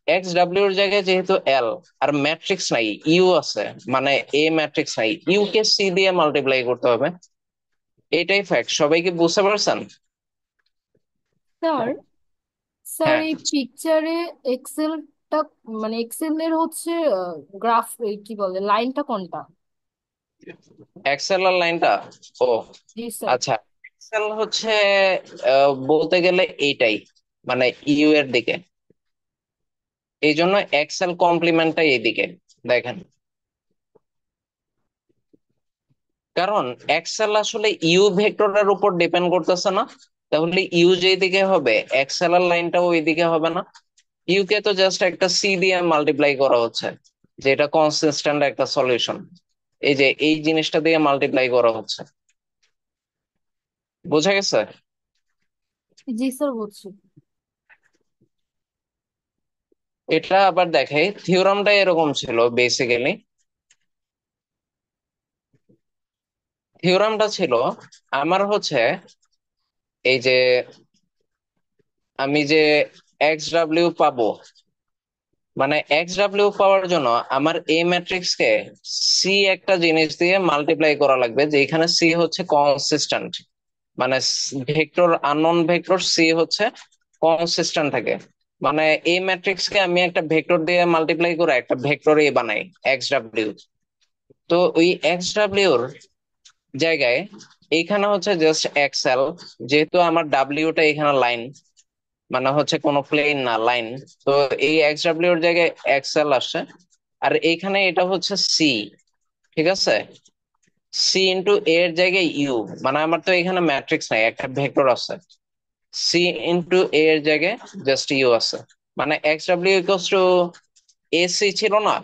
এক্স ডাব্লিউ এর জায়গায় যেহেতু এল আর ম্যাট্রিক্স নাই, ইউ আছে, মানে এ ম্যাট্রিক্স নাই, ইউ কে সি দিয়ে মাল্টিপ্লাই করতে হবে। এটাই ফ্যাক্ট, সবাই কি বুঝতে পারছেন? স্যার, স্যার হ্যাঁ, এই পিকচারে এক্সেলটা মানে এক্সেলের হচ্ছে গ্রাফ, কি বলে, লাইনটা কোনটা? এক্সেল এর লাইনটা? ও জি স্যার। আচ্ছা, এক্সেল হচ্ছে বলতে গেলে এইটাই, মানে ইউ এর দিকে। এই জন্য এক্সেল কমপ্লিমেন্টটা এইদিকে, দেখেন। কারণ এক্সেল আসলে ইউ ভেক্টরের উপর ডিপেন্ড করতেছে না, তাহলে ইউ যেদিকে হবে এক্সেল এর লাইনটাও ওইদিকে হবে না। ইউ কে তো জাস্ট একটা সি দিয়ে মাল্টিপ্লাই করা হচ্ছে, যেটা কনসিস্টেন্ট একটা সলিউশন। এই যে এই জিনিসটা দিয়ে মাল্টিপ্লাই করা হচ্ছে, বোঝা গেছে? জি স্যার, বুঝছি। এটা আবার দেখাই, থিওরামটা এরকম ছিল বেসিক্যালি। থিওরামটা ছিল আমার হচ্ছে এই যে আমি যে এক্স ডাব্লিউ পাবো, মানে এক্স ডাব্লিউ পাওয়ার জন্য আমার এ ম্যাট্রিক্স কে সি একটা জিনিস দিয়ে মাল্টিপ্লাই করা লাগবে, যেখানে সি হচ্ছে কনসিস্টেন্ট, মানে ভেক্টর, আননোন ভেক্টর সি হচ্ছে কনসিস্টেন্ট থাকে। মানে এই ম্যাট্রিক্স কে আমি একটা ভেক্টর দিয়ে মাল্টিপ্লাই করে একটা ভেক্টর এ বানাই, এক্স ডাব্লিউ। তো ওই এক্স ডাব্লিউর জায়গায় এইখানে হচ্ছে জাস্ট এক্সেল, যেহেতু আমার ডাব্লিউটা এখানে লাইন, মানে হচ্ছে কোনো প্লেন না, লাইন। তো এই এক্স ডাব্লিউ এর জায়গায় এক্সেল আসে। আর এইখানে এটা হচ্ছে সি, ঠিক আছে? সি ইন্টু এ এর জায়গায় ইউ, মানে আমার তো এখানে ম্যাট্রিক্স নাই, একটা ভেক্টর আছে। সি ইন্টু এ এর জায়গায় জাস্ট ইউ আছে, মানে x W equals to A c ছিল না,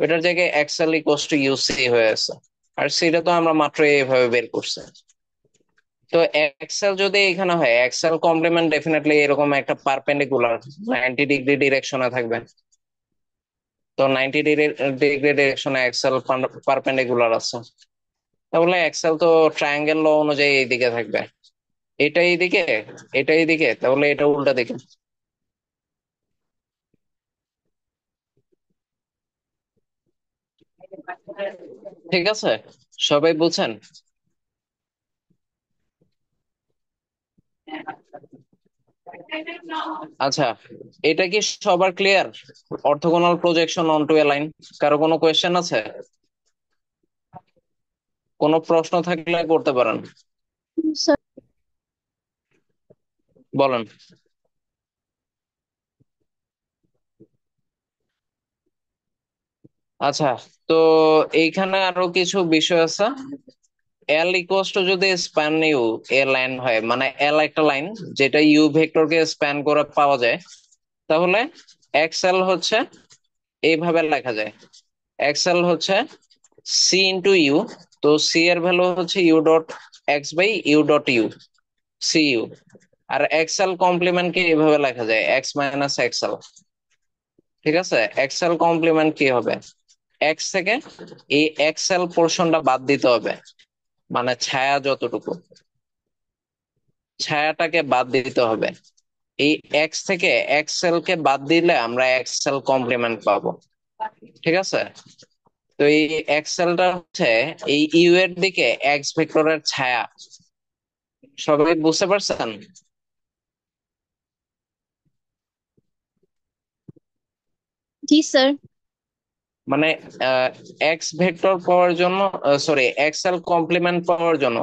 ওইটার জায়গায় x L equals to u c হয়ে আছে। আর সেটা তো আমরা মাত্র এইভাবে বের করছি। তো এক্সেল যদি এখানে হয়, এক্সেল কমপ্লিমেন্ট ডেফিনেটলি এরকম একটা পারপেন্ডিকুলার 90 ডিগ্রি ডিরেকশনে থাকবে। তো 90 ডিগ্রি ডিরেকশনে এক্সেল পারপেন্ডিকুলার আছে, তাহলে এক্সেল তো ট্রায়াঙ্গেল ল অনুযায়ী এইদিকে থাকবে। এটা এইদিকে, এটা এইদিকে, তাহলে এটা উল্টা দিকে। ঠিক আছে, সবাই বুঝছেন? আচ্ছা, এটা কি সবার clear? Orthogonal projection onto a line, কারো কোনো কোয়েশ্চেন আছে? কোনো প্রশ্ন থাকলে করতে পারেন, স্যার, বলেন। আচ্ছা, তো এইখানে আরো কিছু বিষয় আছে। এল ইকুয়ালস টু যদি স্প্যান ইউ এ লাইন হয়, মানে এল একটা লাইন যেটা ইউ ভেক্টরকে স্প্যান করে পাওয়া যায়, তাহলে এক্সএল হচ্ছে এইভাবে লেখা যায়। এক্সএল হচ্ছে সি ইন্টু ইউ, তো সি এর ভ্যালু হচ্ছে u dot x by u dot u, c u. আর এক্সএল কমপ্লিমেন্ট কে এইভাবে লেখা যায়, এক্স মাইনাস এক্সএল। ঠিক আছে, এক্সএল কমপ্লিমেন্ট কি হবে, এক্স থেকে এই এক্সএল পোর্শনটা বাদ দিতে হবে, মানে ছায়া যতটুকু, ছায়াটাকে বাদ দিতে হবে। এই এক্স থেকে এক্সেল কে বাদ দিলে আমরা এক্সেল কমপ্লিমেন্ট পাবো। ঠিক আছে, তো এই এক্সেলটা হচ্ছে এই ইউ এর দিকে এক্স ভেক্টরের ছায়া। সবাই বুঝতে পারছেন? জি স্যার। মানে এক্স ভেক্টর পাওয়ার জন্য, সরি, এক্সেল কমপ্লিমেন্ট পাওয়ার জন্য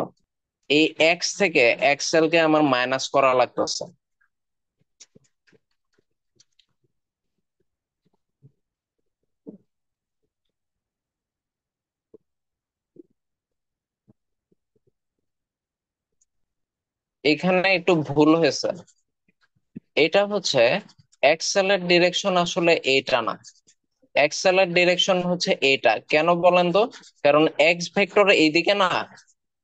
এই এক্স থেকে এক্সেল কে আমার মাইনাস করা লাগতেছে। এখানে একটু ভুল হয়েছে। এটা হচ্ছে এক্সেল এর ডিরেকশন আসলে এইটা না, এক্সেল এর ডিরেকশন হচ্ছে এইটা। কেন বলেন তো? কারণ এক্স ভেক্টর এইদিকে না,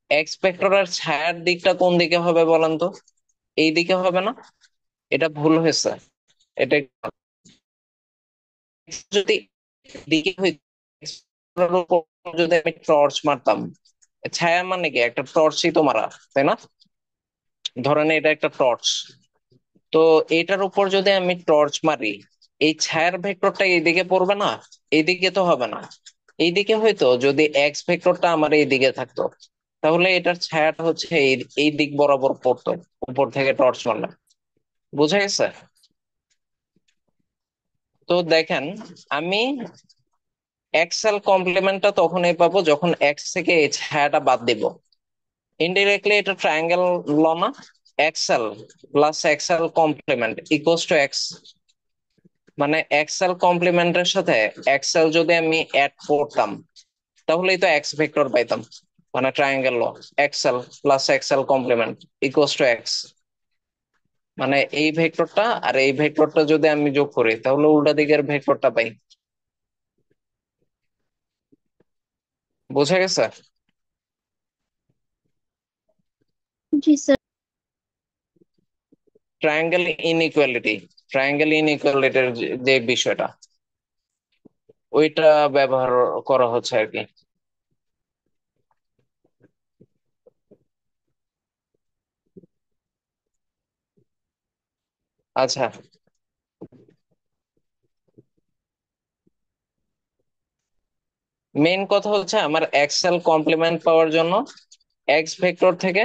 এক্স ভেক্টরের ছায়ার দিকটা কোন দিকে হবে বলেন তো? এই দিকে হবে না? এটা ভুল হয়েছে। এটা যদি দিকে হইতো, X ভেক্টরের উপর যদি আমি টর্চ মারতাম, ছায়া মানে কি, একটা টর্চই তো মারা, তাই না? ধরেন এটা একটা টর্চ, তো এটার উপর যদি আমি টর্চ মারি, এই ছায়ার ভেক্টরটা এইদিকে পড়বে না, এইদিকে তো হবে না। এইদিকে হয়তো যদি এক্স ভেক্টরটা আমার এইদিকে থাকতো, তাহলে এটার ছায়াটা হচ্ছে এই এই দিক বরাবর পড়তো উপর থেকে টর্চ মারলে। বুঝা গেছে? তো দেখেন, আমি এক্সেল কমপ্লিমেন্টটা তখনই পাবো যখন এক্স থেকে এই ছায়াটা বাদ দিব। ইনডিরেক্টলি এটা ট্রায়াঙ্গেল ল না? X L plus x L complement equals to x. মানে এক্সেল কমপ্লিমেন্টের সাথে এক্সেল যদি আমি অ্যাড করতাম, তাহলেই তো এক্স ভেক্টর পাইতাম। মানে triangle law, x L plus x L complement equals to x. মানে এই ভেক্টরটা আর এই ভেক্টরটা যদি আমি যোগ করি, তাহলে উল্টা দিকের ভেক্টরটা পাই। বোঝা গেছে? जी सर। ট্রায়াঙ্গেল ইনইকুয়ালিটি, ট্রায়াঙ্গেল ইনইকুয়ালিটির যে বিষয়টা, ওইটা ব্যবহার করা হচ্ছে আর কি। আচ্ছা, মেইন কথা হচ্ছে আমার এক্সেল কমপ্লিমেন্ট পাওয়ার জন্য এক্স ভেক্টর থেকে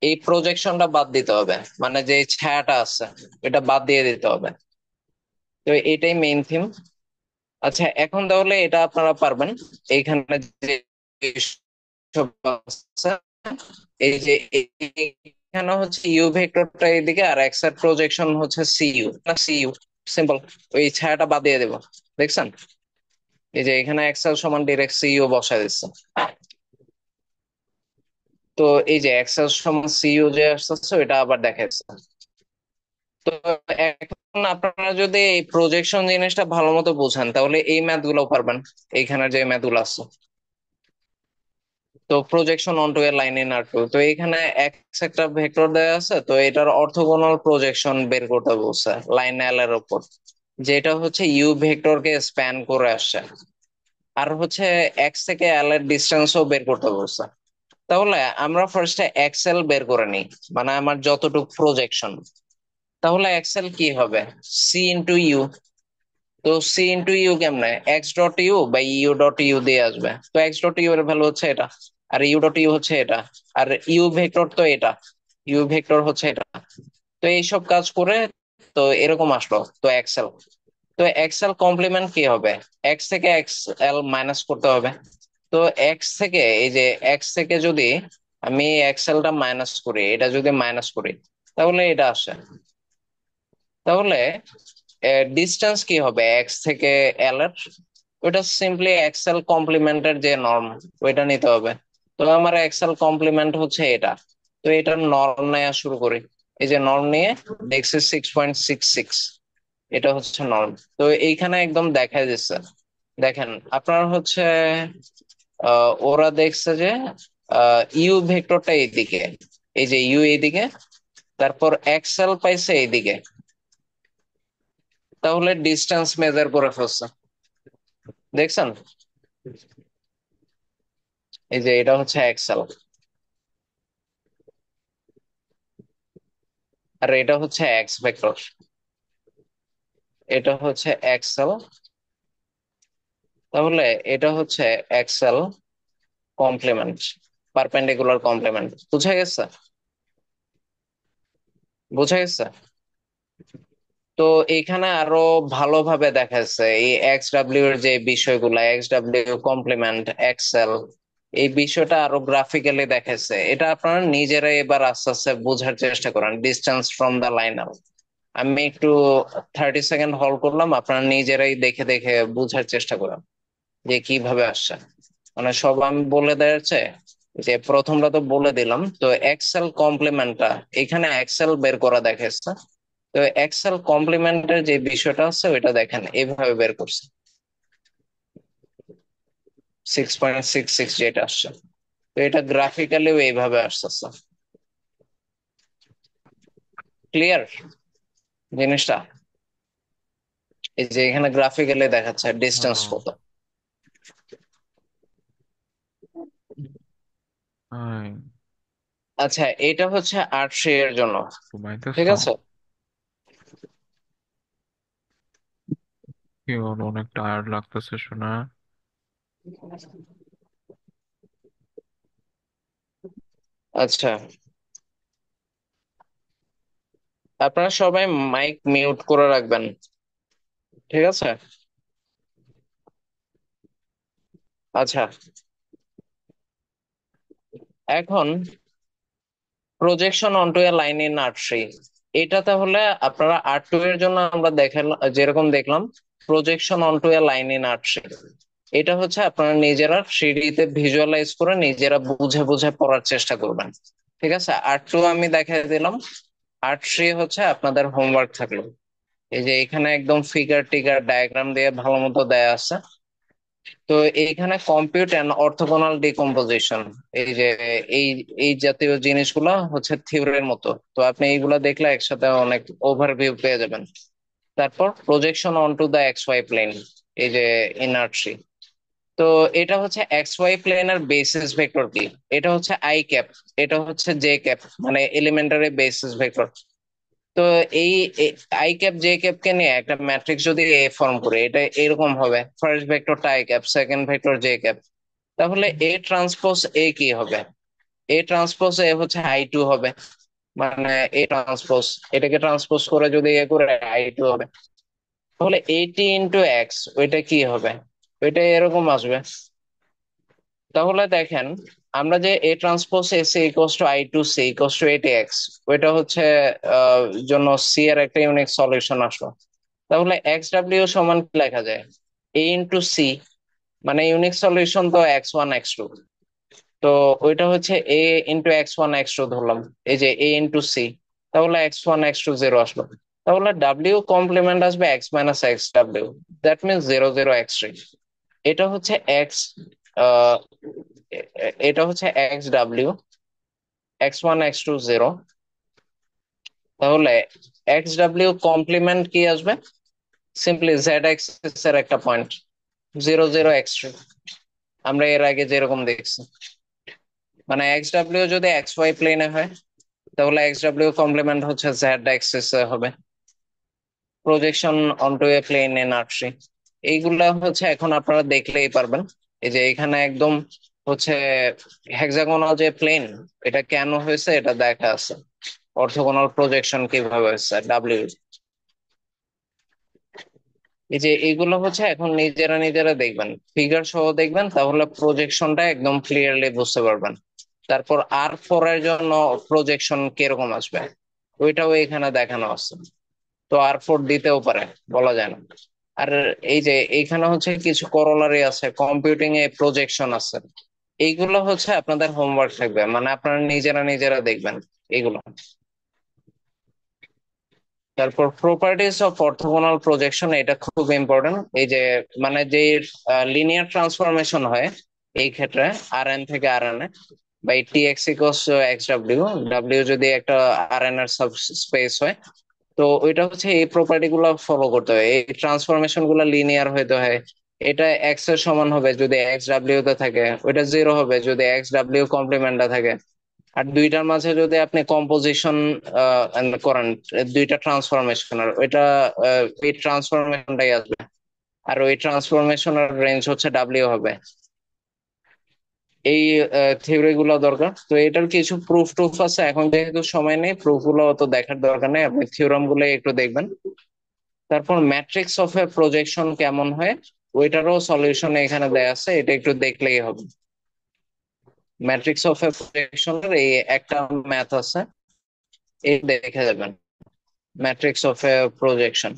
এই প্রজেকশনটা বাদ দিতে হবে, মানে যে ছায়াটা আছে এটা বাদ দিয়ে দিতে হবে। তো এটাই মেইন থিম। আচ্ছা, এখন তাহলে এটা আপনারা পারবেন। এইখানে যে সব আছে, এই যে এখানে হচ্ছে ইউ ভেক্টরটা এইদিকে আর এক্স এর প্রজেকশন হচ্ছে সিইউ না সিইউ, সিম্পল। ওই ছায়াটা বাদ দিয়ে দেবো। দেখছেন? এই যে এখানে এক্স এর সমান ডিরেক্ট সিইউ বসায় দিচ্ছে। তো এই যে এক্স এর সমান সিইউ যে আসছে ওইটা আবার দেখাচ্ছে। তো এখন আপনারা যদি এই প্রজেকশন জিনিসটা ভালো মতো বোঝেন, তাহলে এই ম্যাথ গুলো পারবেন। এইখানে যে ম্যাথ গুলো আছে, তো projection onto a line in R two, তো এখানে এক্স একটা ভেক্টর দেওয়া আছে, তো এটার অর্থোগোনাল প্রজেকশন বের করতে বলছে লাইন এল এর উপর, যেটা হচ্ছে ইউ ভেক্টরকে স্প্যান করে আসছে। আর হচ্ছে এক্স থেকে এল এর ডিস্টেন্সও বের করতে বলছে। তাহলে আমরা ফার্স্টে এক্সেল বের করে নিই, মানে আমার যতটুকু প্রজেকশন। তাহলে এক্সেল কি হবে? C into u. তো সি ইন্টু ইউ কেমনে? এক্স ডট ইউ বা ইউ ডট ইউ দিয়ে আসবে। তো এক্স ডট ইউ এর ভ্যালু হচ্ছে এটা, আর ইউ ডট ইউ হচ্ছে এটা, আর ইউ ভেক্টর তো এটা, ইউ ভেক্টর হচ্ছে এটা। তো এইসব কাজ করে তো এরকম আসলো তো এক্সেল। তো এক্সেল কমপ্লিমেন্ট কি হবে? এক্স থেকে এক্স এল মাইনাস করতে হবে। তো এক্স থেকে এই যে এক্স থেকে যদি আমি এক্সেলটা মাইনাস করি, এটা যদি মাইনাস করি, তাহলে এটা আসে। তাহলে ডিস্টেন্স কি হবে এক্স থেকে এল এর? ওইটা সিম্পলি এক্সেল কমপ্লিমেন্টের যে নর্ম, ওইটা নিতে হবে। তো আমার এক্সেল কমপ্লিমেন্ট হচ্ছে এটা। তো এটার নর্ম নেওয়া শুরু করি। এই যে নর্ম নিয়ে দেখছি 6.66, এটা হচ্ছে নর্ম। তো এইখানে একদম দেখা যাচ্ছে। দেখেন আপনার হচ্ছে ওরা দেখছে যে ইউ ভেক্টরটা এইদিকে, এই যে ইউ এইদিকে, তারপর এক্সেল পাইছে এইদিকে। তাহলে ডিস্টেন্স মেজার করে ফেলছে। দেখছেন? এই যে এটা হচ্ছে এক্সেল, আর এটা হচ্ছে এক্স ভেক্টর। এটা হচ্ছে এক্সেল। তাহলে এটা হচ্ছে এক্সেল কমপ্লিমেন্ট, পারপেন্ডিকুলার কমপ্লিমেন্ট। বুঝা গেছে? বুঝা গেছে? তো এখানে আরো ভালোভাবে দেখাচ্ছে এই এক্স ডাব্লিউ এর যে বিষয়গুলো, এক্স ডাব্লিউ কমপ্লিমেন্ট এক্সেল, এই বিষয়টা আরো গ্রাফিক্যালি দেখাচ্ছে। এটা আপনারা নিজেরাই এবার আস্তে আস্তে বোঝার চেষ্টা করেন, ডিস্টেন্স ফ্রম দা লাইন। আমি একটু 30 সেকেন্ড হল্ড করলাম, আপনারা নিজেরাই দেখে দেখে বোঝার চেষ্টা করেন যে কিভাবে আসছে। মানে সব আমি বলে দেওয়াচ্ছে, যে প্রথমটা তো বলে দিলাম। তো এক্সেল কমপ্লিমেন্টটা এখানে এক্সেল বের করা দেখাচ্ছে। তো এক্সেল কমপ্লিমেন্টের যে বিষয়টা আছে ওইটা দেখেন এইভাবে বের করছে, 6.66 যেটা আসছে। তো এটা গ্রাফিক্যালিও এইভাবে আসতেছে। ক্লিয়ার জিনিসটা? এই যে এখানে গ্রাফিক্যালি দেখাচ্ছে ডিস্টেন্স हाँ কত। हाँ আচ্ছা, এটা হচ্ছে 8 এর জন্য। ঠিক ঘুমাইতেছো? আছে? কি বল, অনেক টায়ার্ড লাগতেছে শোনা। আচ্ছা, আপনারা সবাই মাইক মিউট করে রাখবেন, ঠিক আছে? আচ্ছা, এখন projection onto a line in R3, এটা তাহলে আপনারা R2 এর জন্য আমরা দেখালাম, যেরকম দেখলাম projection onto a line in R3, এটা হচ্ছে আপনারা নিজেরা 3D তে ভিজুয়ালাইজ করে নিজেরা বুঝে বুঝে পড়ার চেষ্টা করবেন, ঠিক আছে? R2 আমি দেখাই দিলাম, R3 হচ্ছে আপনাদের হোমওয়ার্ক থাকলো। এই যে এখানে একদম ফিগার টিগার ডায়াগ্রাম দিয়ে ভালো মতো দেয়া আছে। তো এইখানে কম্পিউট এন্ড অর্থোগোনাল ডিকম্পোজিশন, এই যে এই এই জাতীয় জিনিসগুলো হচ্ছে থিওরির মতো, তো আপনি এইগুলা দেখলে একসাথে অনেক ওভারভিউ পেয়ে যাবেন। তারপর প্রজেকশন অনটু দা এক্স ওয়াই প্লেন, এই যে ইনার্ট্রি। তো এটা হচ্ছে এক্স ওয়াই প্লেনের বেসিস ভেক্টর কি? এটা হচ্ছে আই ক্যাপ, এটা হচ্ছে জে ক্যাপ, মানে এলিমেন্টারি বেসিস ভেক্টর। তো এই আই ক্যাপ জে ক্যাপ কে নিয়ে একটা ম্যাট্রিক্স যদি এ ফর্ম করে, এটা এরকম হবে, ফার্স্ট ভেক্টরটা i cap, second vector j cap. তাহলে এ ট্রান্সপোজ এ কি হবে? এ ট্রান্সপোজ এ হচ্ছে I2 হবে, মানে এ ট্রান্সপোজ, এটাকে ট্রান্সপোজ করে যদি এ করে I2 হবে। তাহলে 80 × X ওইটা কি হবে? ওইটা এরকম আসবে। তাহলে দেখেন, আমরা যে A transpose s equals to I2 c equals to 80X, ওইটা হচ্ছে জন্য সি এর একটা ইউনিক সলিউশন আসলো। তাহলে XW সমান কি লেখা যায়? A × C, মানে ইউনিক সলিউশন তো X1 X2। তো ওইটা হচ্ছে A × X1 X2 ধরলাম, এই যে A × C, তাহলে X1 X2 0 আসলো। তাহলে W কমপ্লিমেন্ট আসবে X - XW, that means 0 0 X3। এটা হচ্ছে এক্স, এটা হচ্ছে XW, X1 X2 0। তাহলে XW কমপ্লিমেন্ট কি আসবে? সিম্পলি জেড এক্সিস এর একটা পয়েন্ট, 0 0 X3, আমরা এর আগে যেরকম দেখছি। মানে XW যদি XY প্লেনে হয়, তাহলে XW কমপ্লিমেন্ট হচ্ছে জেড এক্সিস এ হবে, projection onto a plane in R3। এইগুলা হচ্ছে এখন আপনারা দেখলেই পারবেন। এই যে এখানে একদম হচ্ছে হেক্সাগোনাল যে প্লেন, এটা কেন হয়েছে এটা দেখা আছে, অর্থোগোনাল প্রজেকশন কিভাবে হয়েছে ডাব্লিউ। এই যে এইগুলো হচ্ছে এখন নিজেরা নিজেরা দেখবেন, ফিগার সহ দেখবেন, তাহলে প্রজেকশনটা একদম ক্লিয়ারলি বুঝতে পারবেন। তারপর R4 এর জন্য প্রজেকশন কিরকম আসবে ওইটাও এখানে দেখানো আছে। তো R4 দিতেও পারে, বলা যায় না। আর এই যে এইখানে হচ্ছে কিছু করোলারি আছে, কম্পিউটিং এ প্রজেকশন আছে, এইগুলো হচ্ছে আপনাদের হোমওয়ার্ক থাকবে, মানে আপনারা নিজেরা নিজেরা দেখবেন এগুলো। তারপর প্রপার্টিজ অফ অর্থোগোনাল প্রজেকশন, এটা খুব ইম্পর্টেন্ট। এই যে মানে যে লিনিয়ার ট্রান্সফরমেশন হয় এই ক্ষেত্রে Rn থেকে Rn এ, by Tx equals XW, W যদি একটা Rn এর সাব স্পেস হয়, তো ওইটা হচ্ছে এই প্রপার্টি গুলো ফলো করতে হয়, এই ট্রান্সফরমেশন গুলো লিনিয়ার হইতে হয়। এটা এক্স এর সমান হবে যদি XW তে থাকে, ওইটা 0 হবে যদি XW কমপ্লিমেন্টটা থাকে। আর দুইটার মাঝে যদি আপনি কম্পোজিশন করেন, দুইটা ট্রান্সফরমেশনের, ওইটা এই ট্রান্সফরমেশনটাই আসবে। আর ওই ট্রান্সফরমেশনের রেঞ্জ হচ্ছে ডাব্লিউ হবে। এই থিওরি গুলো দরকার। তো এটার কিছু প্রুফ টুফ আছে, এখন যেহেতু সময় নেই প্রুফ গুলো অত দেখার দরকার নেই, আপনি থিওরাম গুলো একটু দেখবেন। তারপর ম্যাট্রিক্স অফ এ প্রজেকশন কেমন হয় ওইটারও সলিউশন এখানে দেয়া আছে, এটা একটু দেখলেই হবে। ম্যাট্রিক্স অফ এ প্রজেকশনের এই একটা ম্যাথ আছে, এই দেখে যাবেন, ম্যাট্রিক্স অফ এ প্রজেকশন।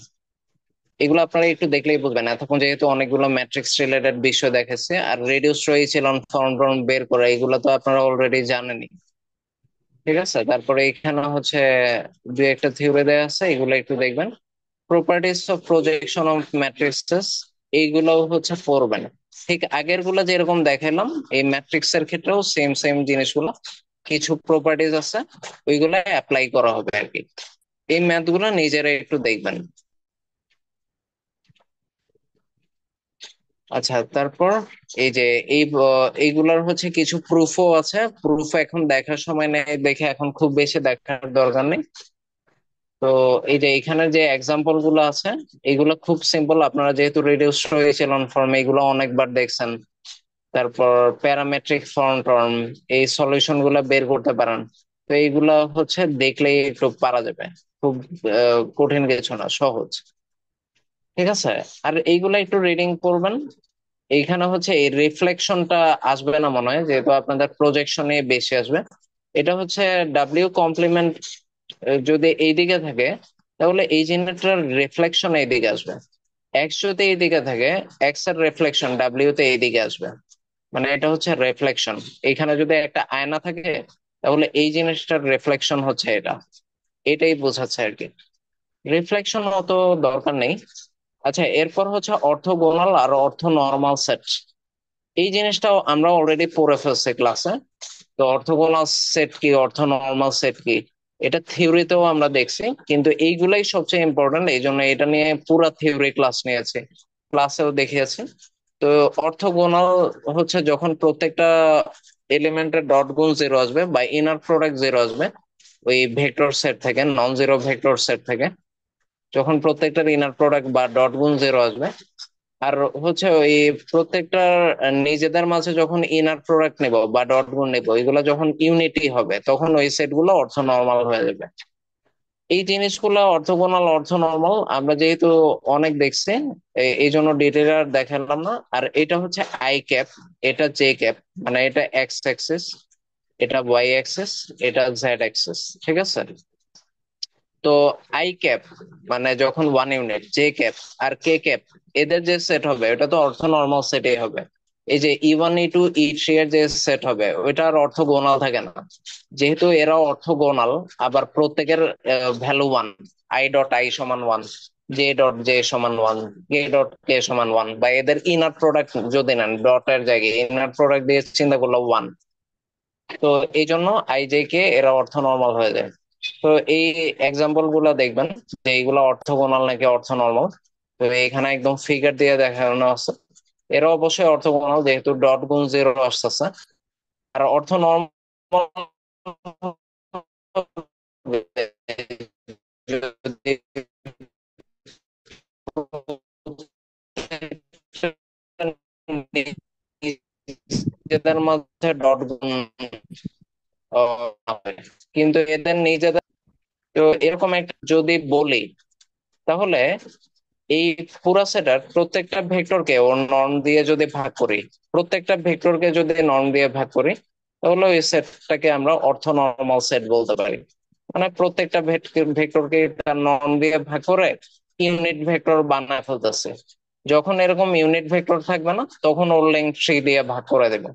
এগুলো আপনারা একটু দেখলেই বুঝবেন, এতক্ষণ যেহেতু অনেকগুলো ম্যাট্রিক্স রিলেটেড বিষয় দেখেছে, আর রেডিউস রয়েছিলাম ফর্ম টর্ম বের করা, এগুলো তো আপনারা অলরেডি জানেনই, ঠিক আছে? তারপরে এখানে হচ্ছে দুই একটা থিওরি দেওয়া আছে, এগুলো একটু দেখবেন। প্রপার্টিস অফ প্রজেকশন অফ ম্যাট্রিক্সেস, এইগুলো হচ্ছে পড়বেন। ঠিক আগের গুলো যেরকম দেখালাম, এই ম্যাট্রিক্স এর ক্ষেত্রেও সেম সেম জিনিসগুলো, কিছু প্রপার্টিজ আছে, ওইগুলো অ্যাপ্লাই করা হবে আর কি। এই ম্যাথ গুলো নিজেরা একটু দেখবেন। আচ্ছা, তারপর এই যে এইগুলার হচ্ছে কিছু প্রুফও আছে, প্রুফ এখন দেখার সময় নেই দেখে এখন খুব বেশি দেখার দরকার নেই। তো এই যে এখানে যে এক্সাম্পল গুলো আছে এগুলো খুব সিম্পল, আপনারা যেহেতু রিডিউস এচেলন ফর্ম এগুলো অনেকবার দেখছেন। তারপর প্যারামেট্রিক ফর্ম টর্ম, এই সলিউশন গুলা বের করতে পারেন। তো এইগুলা হচ্ছে দেখলেই একটু পারা যাবে, খুব কঠিন কিছু না, সহজ। ঠিক আছে, আর এইগুলা একটু রিডিং করবেন। এইখানে হচ্ছে এই রিফ্লেকশনটা আসবে না মনে হয়, যেহেতু আপনাদের প্রজেকশনে বেশি আসবে। এটা হচ্ছে ডাব্লিউ কমপ্লিমেন্ট যদি এইদিকে থাকে, তাহলে এই জিনিসটার রিফ্লেকশন এইদিকে আসবে। এক্স যদি এইদিকে থাকে, এক্স এর রিফ্লেকশন ডাব্লিউ তে এইদিকে আসবে। মানে এটা হচ্ছে রিফ্লেকশন। এখানে যদি একটা আয়না থাকে, তাহলে এই জিনিসটার রিফ্লেকশন হচ্ছে এটা। এটাই বোঝাচ্ছে আর কি, রিফ্লেকশন অত দরকার নেই। আচ্ছা, এরপর হচ্ছে অর্থগোনাল আর অর্থ নর্মাল সেট। এই জিনিসটাও আমরা অলরেডি পড়ে ফেলছি ক্লাসে। তো অর্থগোনাল সেট কি, অর্থ নর্মাল সেট কি, এটা থিওরিতেও আমরা দেখছি, কিন্তু এইগুলাই সবচেয়ে ইম্পর্টেন্ট, এই জন্য এটা নিয়ে পুরা থিওরি ক্লাস নিয়েছি, ক্লাসেও দেখিয়েছি। তো অর্থগোনাল হচ্ছে যখন প্রত্যেকটা এলিমেন্টের ডট গুণ জিরো আসবে বা ইনার প্রোডাক্ট জিরো আসবে ওই ভেক্টর সেট থেকে, নন জিরো ভেক্টর সেট থেকে, যখন প্রত্যেকটার ইনার প্রোডাক্ট বা ডট গুণ জিরো আসবে। আর হচ্ছে ওই প্রত্যেকটার নিজেদের মাঝে যখন ইনার প্রোডাক্ট নেব বা ডট গুণ নেব, এগুলো যখন ইউনিটি হবে, তখন ওই সেট গুলো অর্থ নর্মাল হয়ে যাবে। এই জিনিসগুলো অর্থগোনাল অর্থ নর্মাল আমরা যেহেতু অনেক দেখছি, এই জন্য ডিটেল আর দেখালাম না। আর এটা হচ্ছে আই ক্যাপ, এটা জে ক্যাপ, মানে এটা এক্স অ্যাক্সিস, এটা ওয়াই অ্যাক্সিস, এটা জেড অ্যাক্সিস। ঠিক আছে, তো আই ক্যাপ মানে যখন ওয়ান ইউনিট, জে ক্যাপ আর কে ক্যাপ, এদের যে সেট হবে ওটা তো অর্থ নর্মাল সেটই হবে। এই যে E1 E2 E3 এর যে সেট হবে ওইটার অর্থ গোনাল থাকে না, যেহেতু এরা অর্থ গোনাল। আবার প্রত্যেকের value one, I dot I সমান ওয়ান, জে ডট জে সমান ওয়ান, কে ডট কে সমান ওয়ান, বা এদের ইনার প্রোডাক্ট যদি নেন ডটের জায়গায় ইনার প্রোডাক্ট দিয়ে চিন্তা করলো ওয়ান। তো এই জন্য আই জে কে এরা অর্থ নর্মাল হয়ে যায়। তো এই এক্সাম্পল গুলা দেখবেন যে এইগুলা অর্থগোনাল নাকি অর্থ নর্মাল। তো এখানে একদম ফিগার দিয়ে দেখানো আছে, এরা অবশ্যই অর্থগোনাল যেহেতু ডট গুণ জিরো আসতেছে। আর অর্থ নর্মাল যদি নিজেদের মধ্যে ডট গুণ হয়, কিন্তু এদের নিজেদের, তো এরকম একটা যদি বলি, তাহলে এই পুরা সেটার প্রত্যেকটা ভেক্টরকে ওর নর্ম দিয়ে যদি ভাগ করি, প্রত্যেকটা ভেক্টরকে যদি নর্ম দিয়ে ভাগ করি, তাহলে ওই সেটটাকে আমরা অর্থ নর্মাল সেট বলতে পারি। মানে প্রত্যেকটা ভেক্টরকে তার নর্ম দিয়ে ভাগ করে ইউনিট ভেক্টর বানায় ফেলতেছে। যখন এরকম ইউনিট ভেক্টর থাকবে না, তখন ওর লেংথ 3 দিয়ে ভাগ করে দেবে।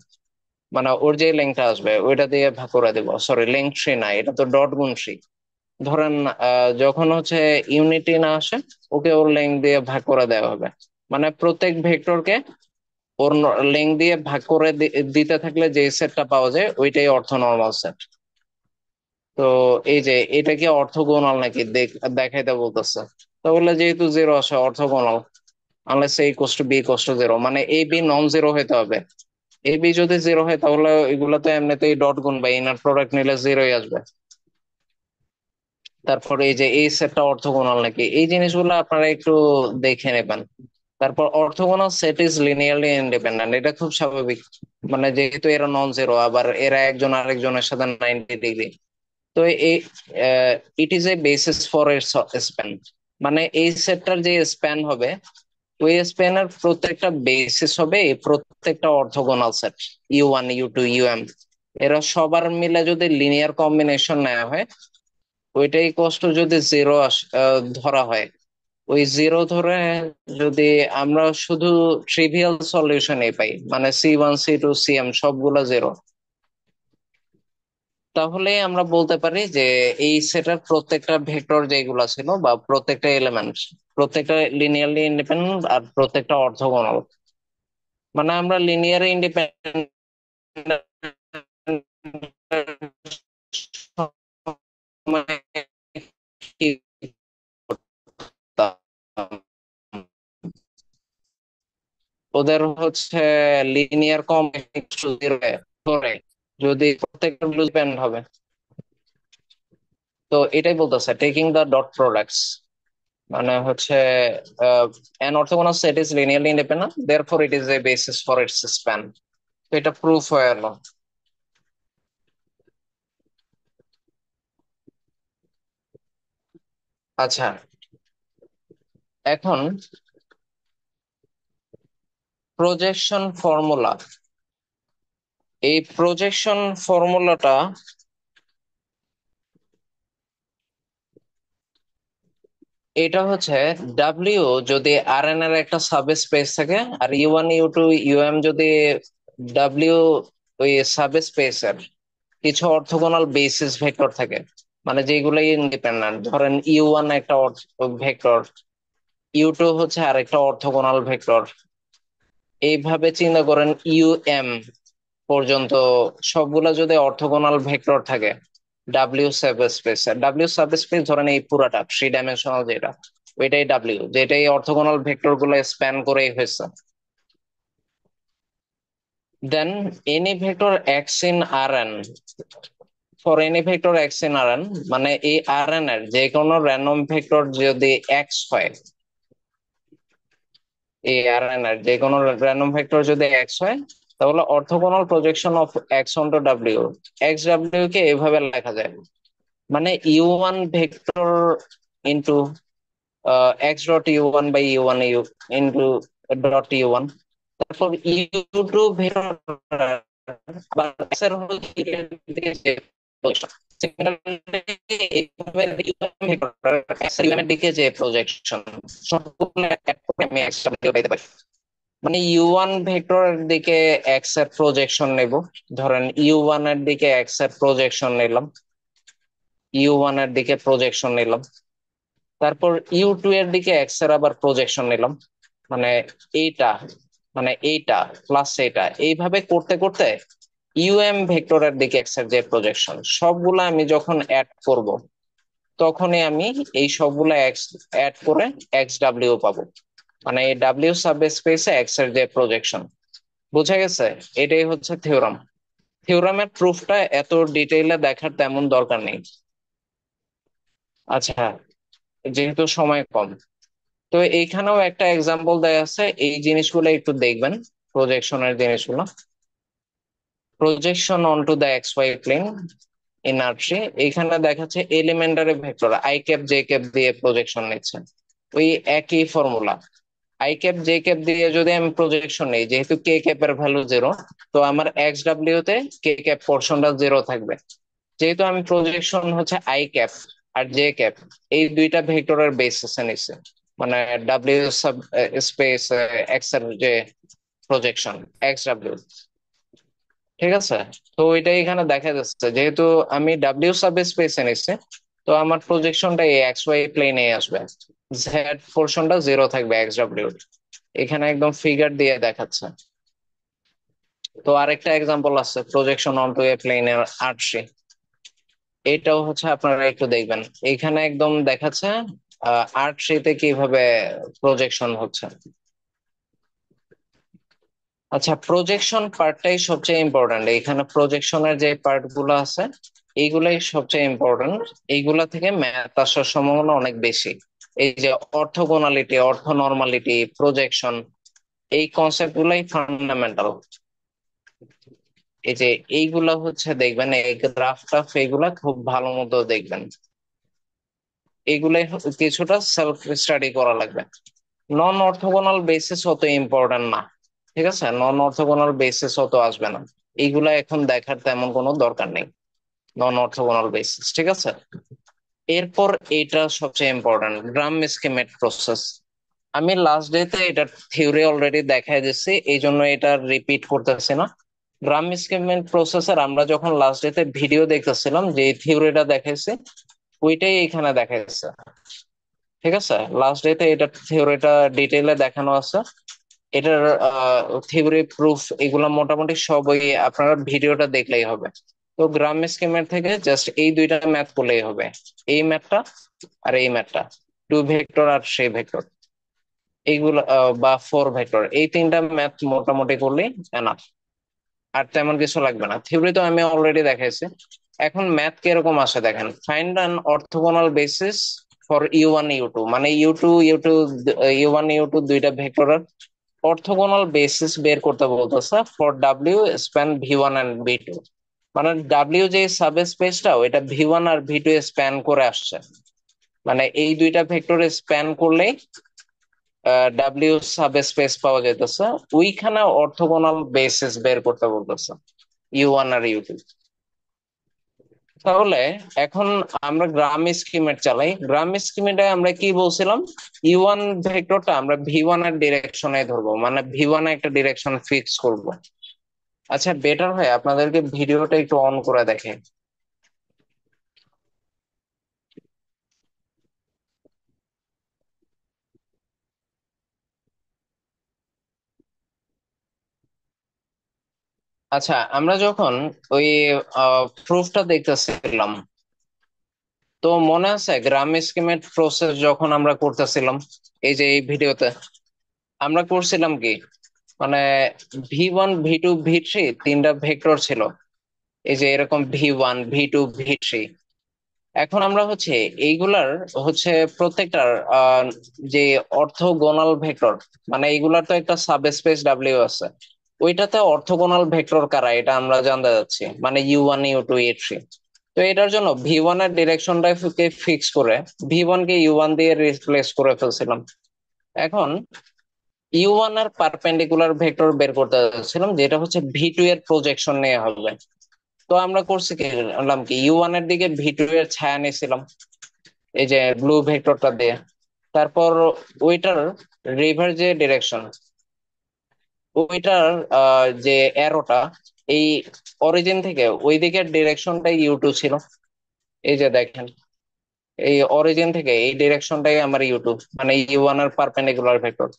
মানে ওর যে লেংথটা আসবে ওইটা দিয়ে ভাগ করে দেবো, সরি লেংথ 3 না, এটা তো ডট গুণ 3। ধরেন যখন হচ্ছে ইউনিটি না আসে, ওকে ওর লেংথ দিয়ে ভাগ করে দেওয়া হবে। মানে প্রত্যেক ভেক্টরকে ওর লেংথ দিয়ে ভাগ করে দিতে থাকলে যে সেটটা পাওয়া যায় ওইটাই অর্থ নর্মাল সেট। তো এই যে এটা কি অর্থগোনাল নাকি দেখাইতে বলতেছে, তাহলে যেহেতু জিরো আসে orthogonal, unless a equals to b equals to zero, মানে এ বি নন জিরো হইতে হবে। এ বি যদি জিরো হয় তাহলে এগুলো তো এমনিতেই ডট গুণ বা ইনার প্রোডাক্ট নিলে জিরোই আসবে। তারপর এই যে এই সেটটা অর্থগোনাল নাকি, এই জিনিসগুলো আপনারা একটু দেখে নেবেন। তারপর orthogonal set is linearly independent, এটা খুব স্বাভাবিক। মানে যেহেতু এরা নন জিরো, আবার এরা একজন আরেকজনের সাথে 90 ডিগ্রি। তো এই it is a basis for এর স্প্যান, মানে এই সেটটার যে স্প্যান হবে ওই স্প্যানের প্রত্যেকটা বেসিস হবে এই প্রত্যেকটা orthogonal set, U1 U2 UM। এরা সবার মিলে যদি লিনিয়ার কম্বিনেশন নেওয়া হয়, ওইটাই কষ্ট যদি জিরো ধরা হয়, ওই জিরো ধরে যদি আমরা শুধু ট্রিভিয়াল সলিউশনই পাই, মানে C1 C2 CM সবগুলা জিরো, তাহলে আমরা বলতে পারি যে এই সেটের প্রত্যেকটা ভেক্টর যেগুলা ছিল বা প্রত্যেকটা এলিমেন্ট, প্রত্যেকটা লিনিয়ারলি ইন্ডিপেন্ডেন্ট আর প্রত্যেকটা অর্থগোনাল। মানে আমরা লিনিয়ার ইন্ডিপেন্ডেন্ট কি করতাম? ওদের হচ্ছে লিনিয়ার কম্বিনেশন করে যদি প্রত্যেকটা ডিপেন্ড হবে, তো এটাই বলতেছে টেকিং দ্য ডট প্রোডাক্টস, মানে হচ্ছে an orthogonal set is linearly independent, therefore it is a basis for its span. তো এটা প্রুফ হয়ে গেল। আচ্ছা, এখন প্রজেকশন ফর্মুলা, এই প্রজেকশন ফর্মুলাটা এটা হচ্ছে ডাব্লিউ যদি আর এন এর একটা সাব স্পেস থাকে, আর ইউ1 ইউ2 ইউ এম যদি ডাব্লিউ ওই সাব স্পেসের কিছু অর্থোগোনাল বেসিস ভেক্টর থাকে, মানে যেগুলো ইন্ডিপেন্ডেন্ট, ধরেন ইউ1 একটা ভেক্টর, ইউ2 হচ্ছে আরেকটা অর্থোগোনাল ভেক্টর, এইভাবে চিন্তা করেন ইউ পর্যন্ত সবগুলা যদি অর্থোগোনাল ভেক্টর থাকে ডাব্লিউ সাবস্পেস ধরেন এই পুরাটা 3 ডাইমেনশনাল যেটা, ওইটাই ডাব্লিউ, যেটাই অর্থোগোনাল ভেক্টর গুলো স্প্যান করেই হয়েছে। Then any vector x in R n, for any vector x in R n, মানে এই আর এন এর যে কোনো র্যান্ডম ভেক্টর যদি এক্স হয়, এই আর এন এর যে কোনো র্যান্ডম ভেক্টর যদি এক্স হয়, তাহলে orthogonal projection of x onto W, x W কে এইভাবে লেখা যায়, মানে u one vector into x dot u one by u one u into dot u one, তারপর ইউ2 ভেক্টর বা x এর হলো দিকে যে প্রজেকশন, এইভাবে x এর এর দিকে যে প্রজেকশন সবগুলো এক করে আমি x ডাব্লিউ পাইতে পারি। মানে ইউ1 ভেক্টরের দিকে এক্স এর প্রজেকশন নেব, ধরেন ইউ1 এর দিকে এক্স এর প্রজেকশন নিলাম, ইউ1 এর দিকে প্রজেকশন নিলাম, তারপর ইউ2 এর দিকে এক্স এর আবার প্রজেকশন নিলাম, মানে এইটা, মানে এইটা প্লাস এইটা, এইভাবে করতে করতে ভেক্টরের দিকে এক্স এর যে প্রজেকশন সবগুলা আমি যখন অ্যাড করব, তখনই আমি এই সবগুলা এক্স অ্যাড করে এক্স ডাব্লিউ পাবো, মানে এই ডাব্লিউ সাব স্পেসে এক্স এর যে প্রজেকশন। বুঝা গেছে? এটাই হচ্ছে থিওরাম। থিওরামের প্রুফটা এত ডিটেইলে দেখার তেমন দরকার নেই। আচ্ছা, যেহেতু সময় কম, তো এইখানেও একটা এক্সাম্পল দেয়া আছে, এই জিনিসগুলো একটু দেখবেন, প্রজেকশনের জিনিসগুলো। Projection onto the x y plane in আর3, এখানে দেখাচ্ছে elementary vector i cap j cap দিয়ে প্রজেকশন নিচ্ছে, ওই একই formula. I cap j cap দিয়ে যদি আমি প্রজেকশন নেই, যেহেতু কে ক্যাপের ভ্যালু 0, তো আমার এক্স ডাব্লিউ তে কে ক্যাপ পোর্শনটা 0 থাকবে। যেহেতু আমি প্রজেকশন হচ্ছে আই ক্যাপ আর জে ক্যাপ এই দুইটা ভেক্টরের বেসিসে নিচ্ছে, মানে ডাব্লিউ সাব স্পেস এক্স এর যে প্রজেকশন এক্স ডাব্লিউ, ঠিক আছে? তো ওইটাই এখানে দেখা যাচ্ছে, যেহেতু আমি ডাব্লিউ সাব স্পেসে নিচ্ছি, তো আমার প্রজেকশনটা এই এক্স ওয়াই প্লেনে আসবে, জেড পোর্শনটা 0 থাকবে এক্স ডাব্লিউ, এখানে একদম ফিগার দিয়ে দেখাচ্ছে। তো আরেকটা এক্সাম্পল আছে প্রজেকশন অনটু এ প্লেনের আর3, এটাও হচ্ছে আপনারা একটু দেখবেন, এখানে একদম দেখাচ্ছে আর3 তে কিভাবে প্রজেকশন হচ্ছে। আচ্ছা, প্রজেকশন পার্টটাই সবচেয়ে ইম্পর্টেন্ট, এখানে প্রজেকশনের যে পার্ট গুলো আছে এইগুলাই সবচেয়ে ইম্পর্টেন্ট, এইগুলা থেকে ম্যাথ আসার সম্ভাবনা অনেক বেশি। এই যে অর্থোগোনালিটি, অর্থোনর্মালিটি, প্রজেকশন, এই কনসেপ্ট গুলাই ফান্ডামেন্টাল। এই যে এইগুলা হচ্ছে দেখবেন, এই গ্রাফ টাফ এইগুলা খুব ভালো মতো দেখবেন, এগুলাই কিছুটা সেলফ স্টাডি করা লাগবে। নন অর্থোগোনাল বেসিস অত ইম্পর্টেন্ট না, ঠিক আছে? নন অর্থোগোনাল বেসিস অত আসবে না, এইগুলা এখন দেখার তেমন কোনো দরকার নেই, নন অর্থোগোনাল বেসিস, ঠিক আছে? এরপর এটা সবচেয়ে ইম্পর্টেন্ট, গ্রাম স্কিমেট প্রসেস। আমি লাস্ট ডেতে এটা থিওরি অলরেডি দেখাই দিচ্ছি, এই জন্য এটা রিপিট করতেছি না। গ্রাম স্কিমেট প্রসেসের আমরা যখন লাস্ট ডেতে ভিডিও দেখতেছিলাম, যে থিওরিটা দেখাইছে ওইটাই এখানে দেখাইছে, ঠিক আছে? লাস্ট ডেতে এটা থিওরিটা ডিটেইলে দেখানো আছে, এটার থিওরি প্রুফ এগুলা মোটামুটি সবই আপনারা ভিডিওটা দেখলেই হবে। তো গ্রাম স্কিমের থেকে জাস্ট এই দুইটা ম্যাথ করলেই হবে, এই ম্যাথটা আর এই ম্যাথটা, 2 ভেক্টর আর 3 ভেক্টর, এইগুলা বা 4 ভেক্টর, এই তিনটা ম্যাথ মোটামুটি করলেই এনাফ, আর তেমন কিছু লাগবে না। থিওরি তো আমি অলরেডি দেখাইছি, এখন ম্যাথ কিরকম আসে দেখেন, find an orthogonal basis for u one u two, মানে ইউ1 ইউ2 দুইটা ভেক্টরের অর্থোগোনাল বেসিস বের করতে বলতেছে for W span v one and v two. মানে ডাব্লিউ যে সাব স্পেসটা ওইটা ভি1 আর ভি2 স্প্যান করে আসছে, মানে এই দুইটা ভেক্টরে স্প্যান করলেই ডাব্লিউ সাব স্পেস পাওয়া যাইতেছে, ওইখানে অর্থোগোনাল বেসিস বের করতে বলতেছে ইউ1 আর ইউ2। তাহলে এখন আমরা গ্রাম স্কিমেট চালাই, গ্রাম স্কিমেটে আমরা কি বলছিলাম, ইউ1 ভেক্টরটা আমরা ভি1 এর ডিরেকশনে ধরবো, মানে ভি1 একটা ডিরেকশন ফিক্স করব। আচ্ছা, বেটার হয় আপনাদেরকে ভিডিওটা একটু অন করে দেখে। আচ্ছা, আমরা যখন ওই প্রুফটা দেখতেছিলাম, তো মনে আছে গ্রাম স্কিমেট প্রসেস যখন আমরা করতেছিলাম, এই যে এই ভিডিওতে আমরা করছিলাম কি, মানে ভি1 ভি2 ভি3 তিনটা ভেক্টর ছিল, এই যে এরকম ভি1 ভি2 ভি3। এখন আমরা হচ্ছে এইগুলার হচ্ছে প্রত্যেকটার যে অর্থগোনাল ভেক্টর, মানে এইগুলার তো একটা সাবস্পেস ডাব্লিউ আছে, ওইটাতে অর্থগোনাল ভেক্টর কারা এটা আমরা জানতে যাচ্ছি, মানে ইউ1 ইউ2 ইউ3। তো এটার জন্য ভি1 এর ডিরেকশনটাকে ফিক্স করে ভি1 কে ইউ1 দিয়ে রিপ্লেস করে ফেলছিলাম। এখন ইউ1 এর পারপেন্ডিকুলার ভেক্টর বের করতে যাচ্ছিলাম, যেটা হচ্ছে ভি2 এর প্রজেকশন নিয়ে হবে। তো আমরা করছি কি, বললাম কি ইউ1 এর দিকে ভি2 এর ছায়া নিয়েছিলাম এই যে ব্লু ভেক্টরটা দিয়ে। তারপর ওইটার রিভার যে ডিরেকশন, ওইটার যে অ্যারোটা এই অরিজিন থেকে ওই দিকের ডিরেকশনটাই ইউ2 ছিল। এই যে দেখেন, এই অরিজিন থেকে এই ডিরেকশনটাই আমার ইউ2, মানে ইউ1 এর পারপেন্ডিকুলার ভেক্টর।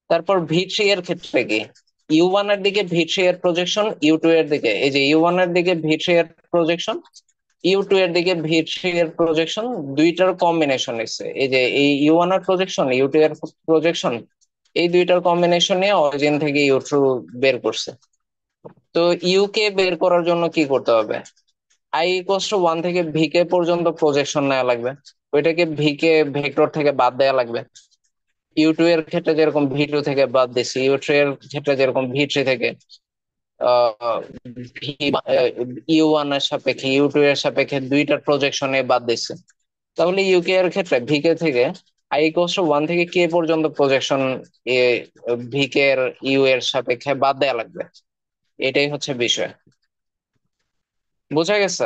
তারপর ভি3 এর ক্ষেত্রে কি, ইউ1 এর দিকে ভি3 এর প্রজেকশন, ইউ2 এর দিকে এই যে ইউ1 এর দিকে ভি3 এর প্রজেকশন, ইউ2 এর দিকে ভি3 এর প্রজেকশন, দুইটার কম্বিনেশন এসে এই যে এই ইউ1 এর প্রজেকশন ইউ2 এর প্রজেকশন, এই দুইটার কম্বিনেশন নিয়ে অরিজিন থেকে ইউ2 বের করছে। তো ইউ কে বের করার জন্য কি করতে হবে, i = 1 থেকে ভি কে পর্যন্ত প্রজেকশন নেওয়া লাগবে, ওইটাকে ভি কে ভেক্টর থেকে বাদ দেওয়া লাগবে। ইউ2 এর ক্ষেত্রে যেরকম ভি2 থেকে বাদ দিছি, ইউ3 এর ক্ষেত্রে যেরকম ভি3 থেকে আহ ইউ1 এর সাপেক্ষে ইউ2 এর সাপেক্ষে দুইটার প্রজেকশনে বাদ দিচ্ছে। তাহলে ইউকে এর ক্ষেত্রে ভিকে থেকে i = 1 থেকে কে পর্যন্ত প্রজেকশন ভিকে এর ইউ এর সাপেক্ষে বাদ দেওয়া লাগবে। এটাই হচ্ছে বিষয়, বোঝা গেছে?